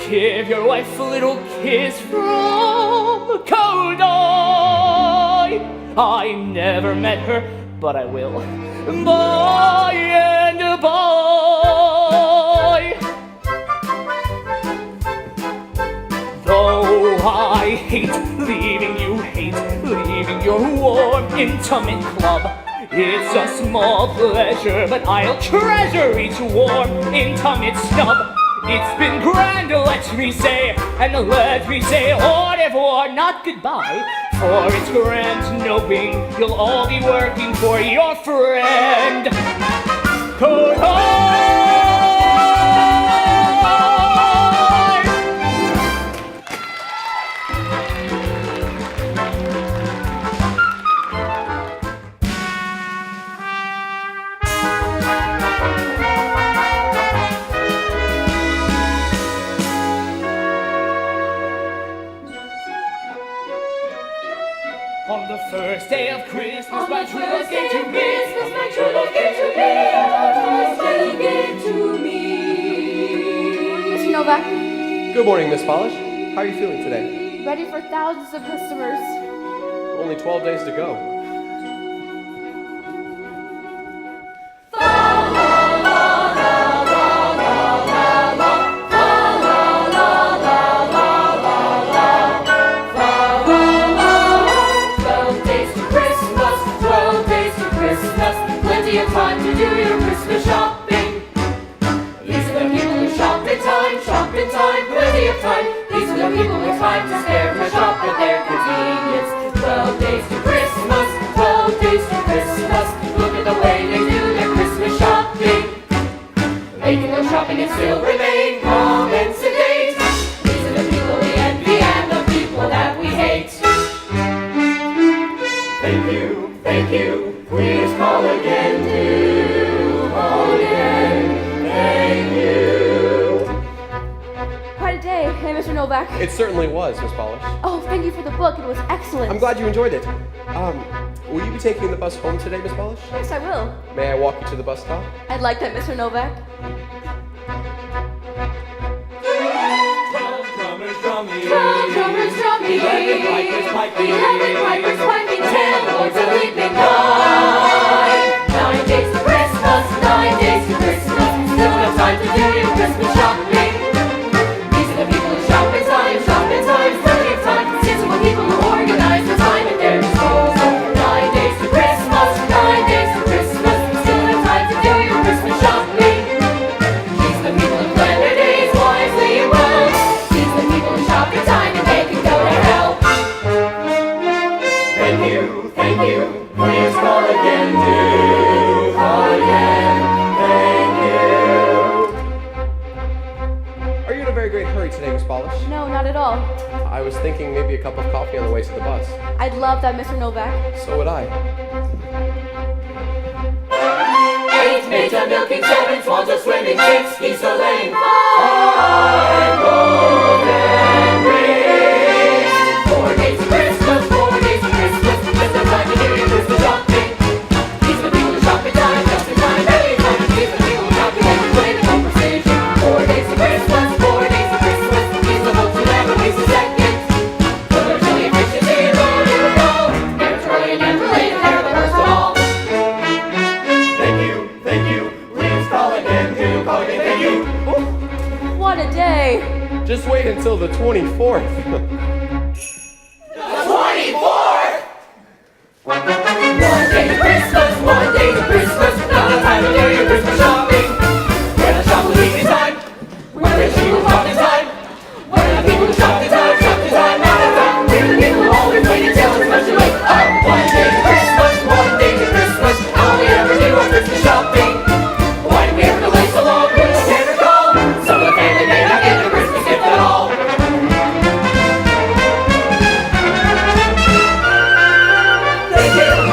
Give your wife a little kiss from Kodai. I never met her, but I will. By and by. Though I hate leaving you, hate leaving your intimate club. It's a small pleasure, but I'll treasure each warm, intimate snub. It's been grand, let me say, and let me say au revoir, not goodbye. For it's grand knowing you'll all be working for your friend. On the first day of Christmas, my true love gave to me. My true love gave to me. She gave to me. Mr. Novak, Good morning, Miss Polish. How are you feeling today? ready for thousands of customers. Only 12 days to go. Time to do your Christmas shopping. These are the people who shop in time, plenty of time. These are the people with time to spare to shop at their convenience. 12 days to Christmas, 12 days to Christmas. Look at the way they do their Christmas shopping. They can go shopping and still remain calm and sedate. These are the people we envy and the people that we hate. Thank you, please call again, do call again, thank you. Quite a day, hey, Mr. Novak. It certainly was, Miss Polish. Oh, thank you for the book. It was excellent. I'm glad you enjoyed it. Will you be taking the bus home today, Miss Polish? Yes, I will. May I walk you to the bus stop? I'd like that, Mr. Novak. 12 drummers drumming, 11 pipers piping, 10 lords a leaping 9 days to Christmas, 9 days to Christmas. Still enough time to do your Christmas shopping. These are the people who shop in time, plenty of time. These are the people who organize the time at their disposal. 9 days to Christmas, 9 days to Christmas. Still enough time to do your Christmas shopping. These are the people who plan their days wisely and well. These are the people who shop in time and they can go to hell. Thank you, please call again, do call again, thank you. Are you in a very great hurry today, Miss Polish? No, not at all. I was thinking maybe a cup of coffee on the way to the bus. I'd love that, Mr. Novak. So would I. 8 maids are milking, 7 swans are swimming, 6 geese are laying, 5 golden rings. 4 days to Christmas, 4 days to Christmas. Just enough time to do your Christmas shopping. These are the people who shop in time, just in time, every time. These are the people who shop in and play the conversation. 4 days to Christmas, 4 days to Christmas. These are the folks who never waste a second. So they're really efficient in all you go. Never too early and never late, and they're the worst of all. Thank you, please call again, do call again, thank you. What a day. Just wait until the 24th. The 24th! 1 day to Christmas, 1 day to Christmas. Not enough time to do your Christmas shopping. We're the shop will leave in time. We're the people who shop in time. We're the people who shop in time, not in time. We're the people who always wait until it's much too late. 1 day to Christmas, 1 day to Christmas. How we ever do our Christmas shopping? Why do we ever delay so long? Who can recall? Some of the family may not get their Christmas gift at all.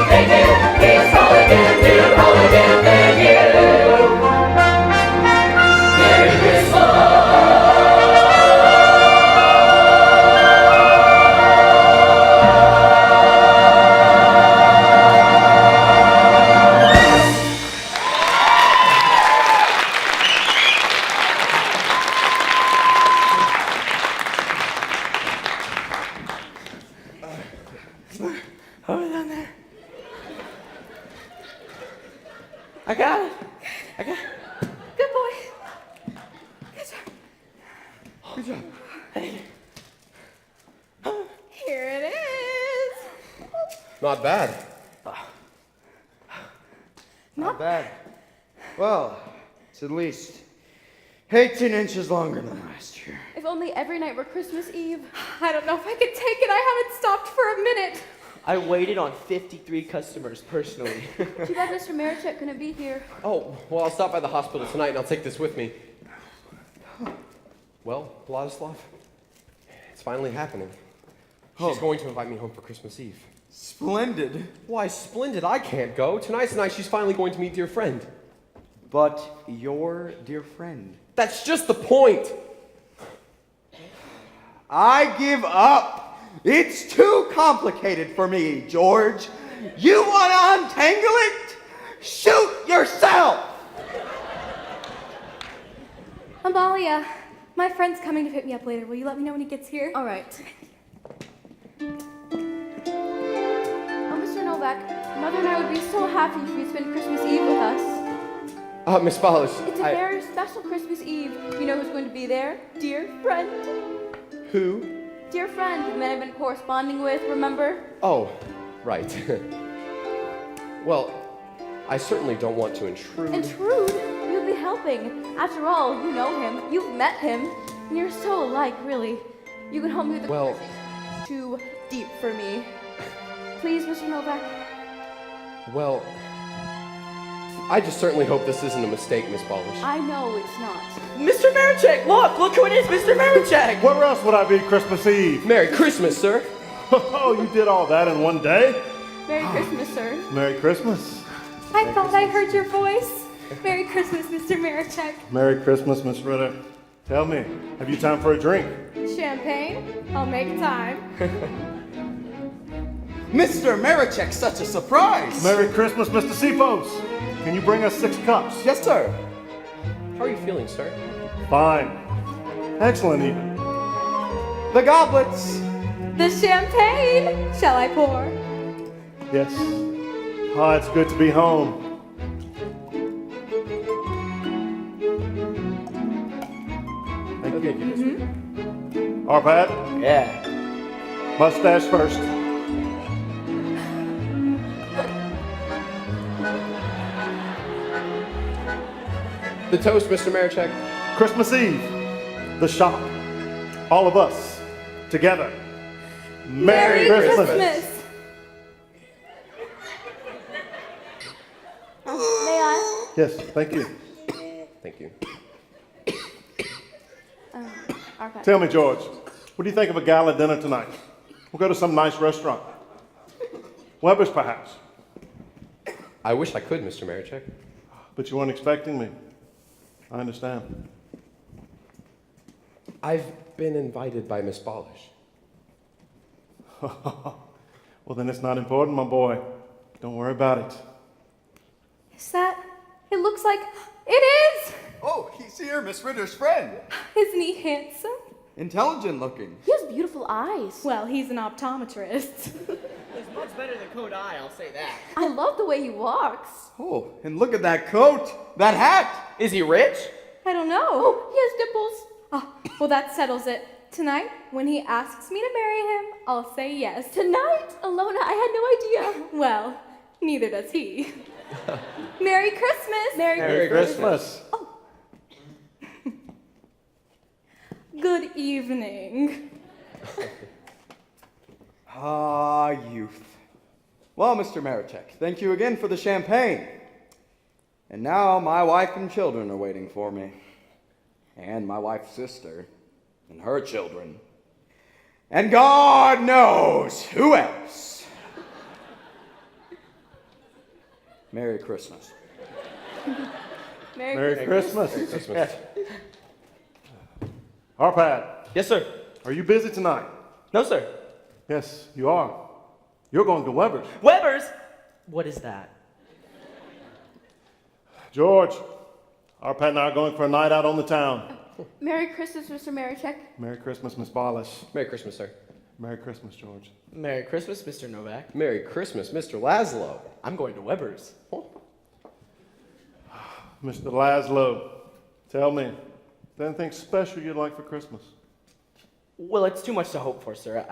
Thank you, please call again, do call again, thank you. Merry Christmas. Over down there. I got it. Good boy. Good job. Here it is. Not bad. not bad. Well, it's at least 18 inches longer than last year. If only every night were Christmas Eve. I don't know if I could take it. I haven't stopped for a minute. I waited on 53 customers personally. Too bad Mr. Marichek couldn't be here. Oh, well, I'll stop by the hospital tonight and I'll take this with me. Well, Vladislav, it's finally happening. She's going to invite me home for Christmas Eve. Splendid. Why, splendid, I can't go. Tonight's the night she's finally going to meet dear friend. But your dear friend. That's just the point. I give up. It's too complicated for me, George. You want to untangle it? Shoot yourself! Amalia, my friend's coming to pick me up later. Will you let me know when he gets here? All right. Oh, Mr. Novak, Mother and I would be so happy if you'd spend Christmas Eve with us. Miss Polish, It's a very special Christmas Eve. You know who's going to be there? Dear friend. Who? Dear friend, the man I've been corresponding with, remember? Oh, right. Well, I certainly don't want to intrude. Intrude? You'd be helping. After all, you know him. You've met him. And you're so alike, really. You can help me with the Well- too deep for me. Please, Mr. Novak. Well, I just certainly hope this isn't a mistake, Miss Polish. I know it's not. Mr. Marichek, look who it is, Mr. Marichek. Where else would I be Christmas Eve? Merry Christmas, sir. Oh, you did all that in one day? Merry Christmas, sir. Merry Christmas. I thought I heard your voice. Merry Christmas, Mr. Marichek. Merry Christmas, Miss Ritter. Tell me, have you time for a drink? Champagne? I'll make time. Mr. Marichek, such a surprise! Merry Christmas, Mr. Sipos. Can you bring us 6 cups? Yes, sir. How are you feeling, sir? Fine. Excellent, even. The goblets. The champagne. Shall I pour? Yes. Ah, it's good to be home. Thank you. Arpad, Yeah. mustache first. The toast, Mr. Marichek. Christmas Eve, the shop, all of us, together. Merry Christmas. May I? Yes, thank you. Thank you. Arpad. Tell me, George, what do you think of a gala dinner tonight? We'll go to some nice restaurant. Weber's, perhaps. I wish I could, Mr. Marichek. But you weren't expecting me. I understand. I've been invited by Miss Polish. Well, then it's not important, my boy. Don't worry about it. Is that? It looks like it is. Oh, he's here, Miss Ritter's friend. Isn't he handsome? Intelligent looking. He has beautiful eyes. Well, he's an optometrist. He's much better than Code I, I'll say that. I love the way he walks. Oh, and look at that coat, that hat. Is he rich? I don't know. Oh, he has dimples. Oh, well, that settles it. Tonight, when he asks me to marry him, I'll say yes. Tonight? Alona, I had no idea. Well, neither does he. Merry Christmas! Merry Christmas. Good evening. Ah, youth. Well, Mr. Marichek, thank you again for the champagne. And now my wife and children are waiting for me. And my wife's sister. And her children. And God knows who else. Merry Christmas. Merry Christmas. Merry Christmas. Arpad, Yes, sir. are you busy tonight? No, sir. Yes, you are. You're going to Weber's. Weber's? What is that? George, Arpad and I are going for a night out on the town. Merry Christmas, Mr. Marichek. Merry Christmas, Miss Ballas. Merry Christmas, sir. Merry Christmas, George. Merry Christmas, Mr. Novak. Merry Christmas, Mr. Laszlo. I'm going to Weber's. Mr. Laszlo, tell me, is there anything special you'd like for Christmas? Well, it's too much to hope for, sir.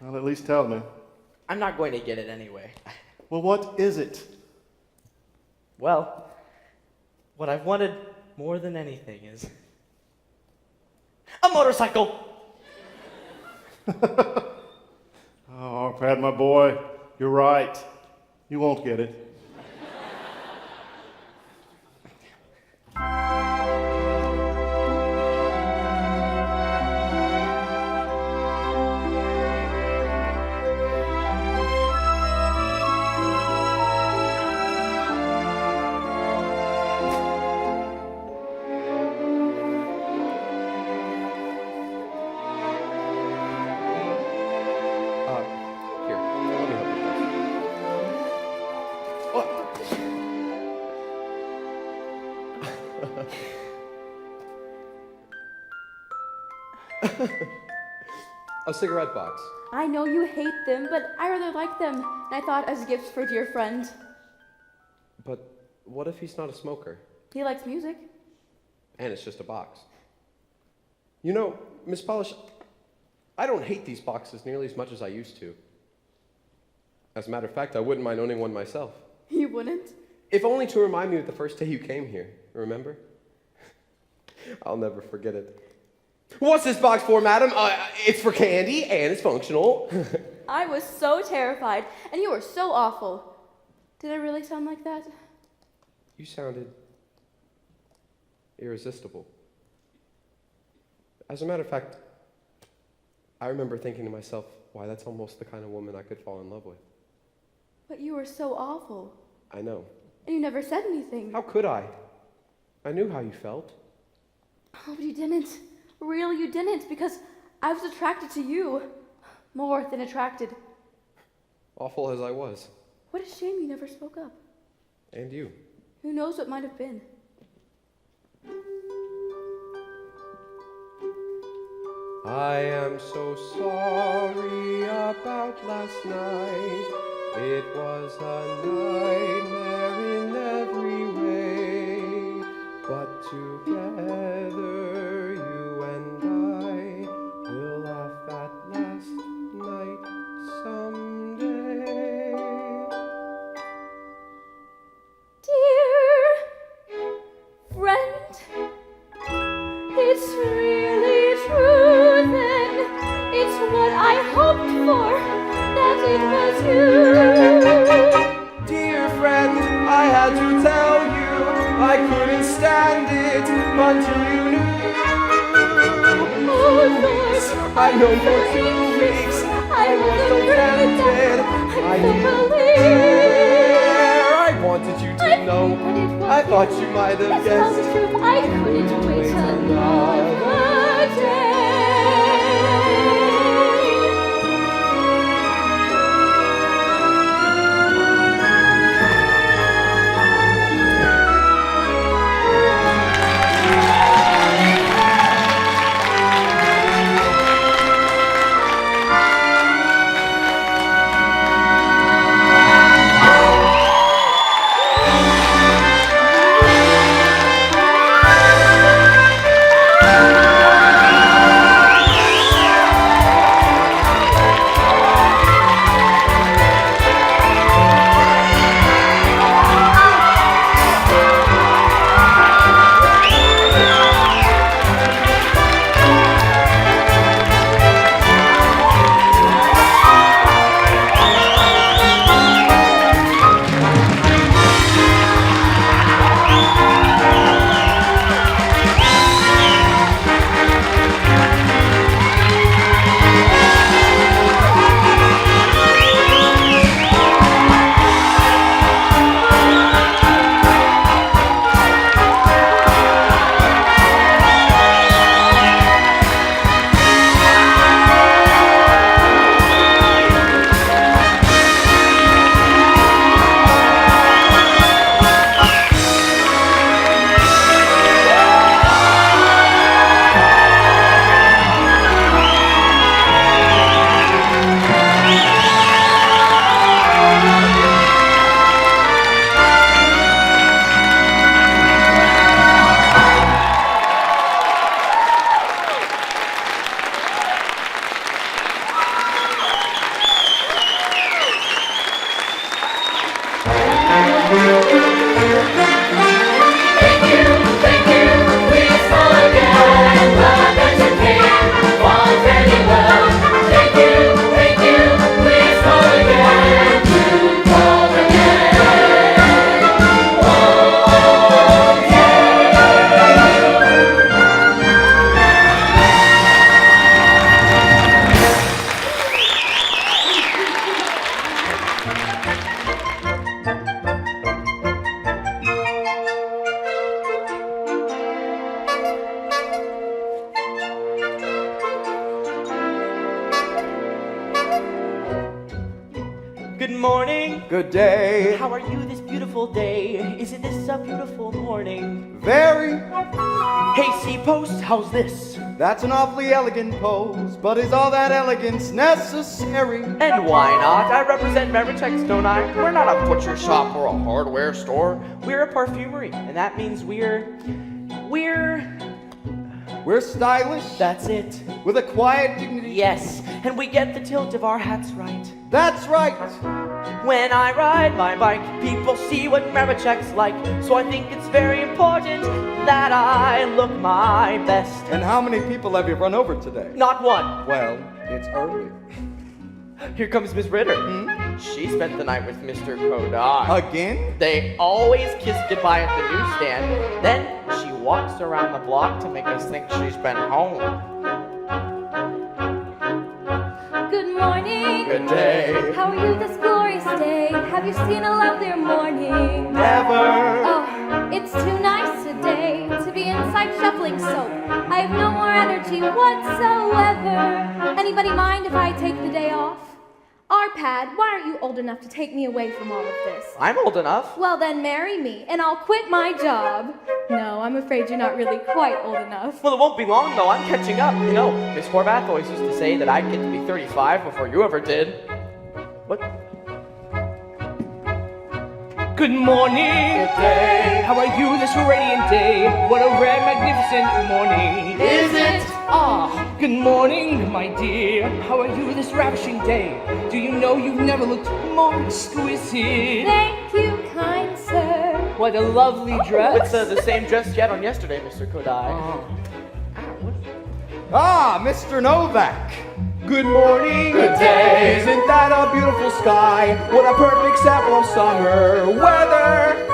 Well, at least tell me. I'm not going to get it anyway. Well, what is it? Well, what I've wanted more than anything is a motorcycle. Oh, Pat, my boy, you're right. You won't get it. Here, let me help you first. A cigarette box. I know you hate them, but I rather like them. And I thought as gifts for a dear friend. But what if he's not a smoker? He likes music. And it's just a box. You know, Miss Polish, I don't hate these boxes nearly as much as I used to. As a matter of fact, I wouldn't mind owning one myself. You wouldn't? If only to remind me of the first day you came here, remember? I'll never forget it. What's this box for, madam? It's for candy, and it's functional. I was so terrified, and you were so awful. Did I really sound like that? You sounded irresistible. As a matter of fact, I remember thinking to myself, why, that's almost the kind of woman I could fall in love with. But you were so awful. I know. And you never said anything. How could I? I knew how you felt. Oh, but you didn't. Really, you didn't, because I was attracted to you. More than attracted. Awful as I was. What a shame you never spoke up. And you. Who knows what might have been. I am so sorry about last night. It was a nightmare in every way. But together you and I will laugh at last night someday. Dear friend, it's really true then. It's what I hoped for, that it was you. Dear friend, I had to tell you I couldn't stand it until you knew. Oh, Lord, I've known for 2 weeks. I was so tempted. I didn't care. I wanted you to know. I thought you might have guessed. Tell the truth, I couldn't wait another day. morning. Good day. How are you this beautiful day? Isn't this a beautiful morning? Very. Hey, C-Post, how's this? That's an awfully elegant pose, but is all that elegance necessary? And why not? I represent Marichex, don't I? We're not a butcher shop or a hardware store. We're a perfumery, and that means we're stylish. That's it. With a quiet dignity. Yes, and we get the tilt of our hats right. That's right. When I ride my bike, people see what Marichex like. So I think it's very important that I look my best. And how many people have you run over today? Not one. Well, it's early. Here comes Miss Ritter. She spent the night with Mr. Kodai. Again? They always kiss goodbye at the newsstand. Then she walks around the block to make us think she's been home. Good morning. Good day. How are you this glorious day? Have you seen a lovelier morning? Never. Oh, it's too nice a day to be inside shuffling soap. I have no more energy whatsoever. Anybody mind if I take the day off? Arpad, why aren't you old enough to take me away from all of this? I'm old enough. Well, then marry me, and I'll quit my job. No, I'm afraid you're not really quite old enough. Well, it won't be long, though. I'm catching up. You know, Miss Horvath always used to say that I'd get to be 35 before you ever did. What? Good morning. Good day. How are you this radiant day? What a rare, magnificent morning. Is it? Ah, good morning, my dear. How are you this ravishing day? Do you know you've never looked more exquisite? Thank you, kind sir. What a lovely dress. It's the same dress you had on yesterday, Mr. Kodai. Ah, Mr. Novak. Good morning. Good day. Isn't that a beautiful sky? What a perfect sample of summer weather.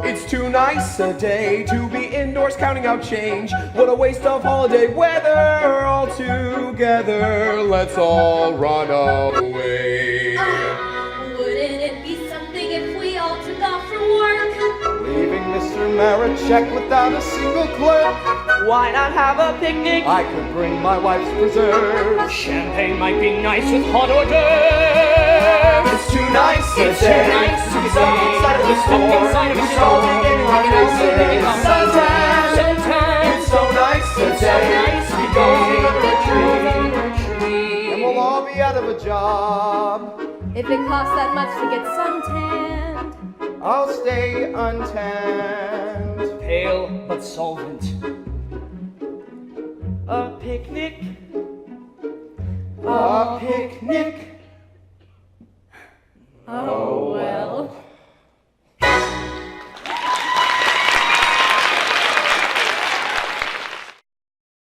It's too nice a day to be indoors counting out change. What a waste of holiday weather altogether. Let's all run away. Wouldn't it be something if we all took off from work? Leaving Mr. Maricheck without a single clerk. Why not have a picnic? I could bring my wife's preserves. Champagne might be nice with hot hors d'oeuvres. It's too nice a It's too day nice to be a stuck day inside of the to be stuck store. inside of We the should all store. take it in our We should all take it in faces. our Sometimes Sometimes it's so nice a it's so day nice to be a cozy day under a tree. And we'll all be out of a job. If it costs that much to get suntanned, I'll stay untanned. Pale but solvent. A picnic? A picnic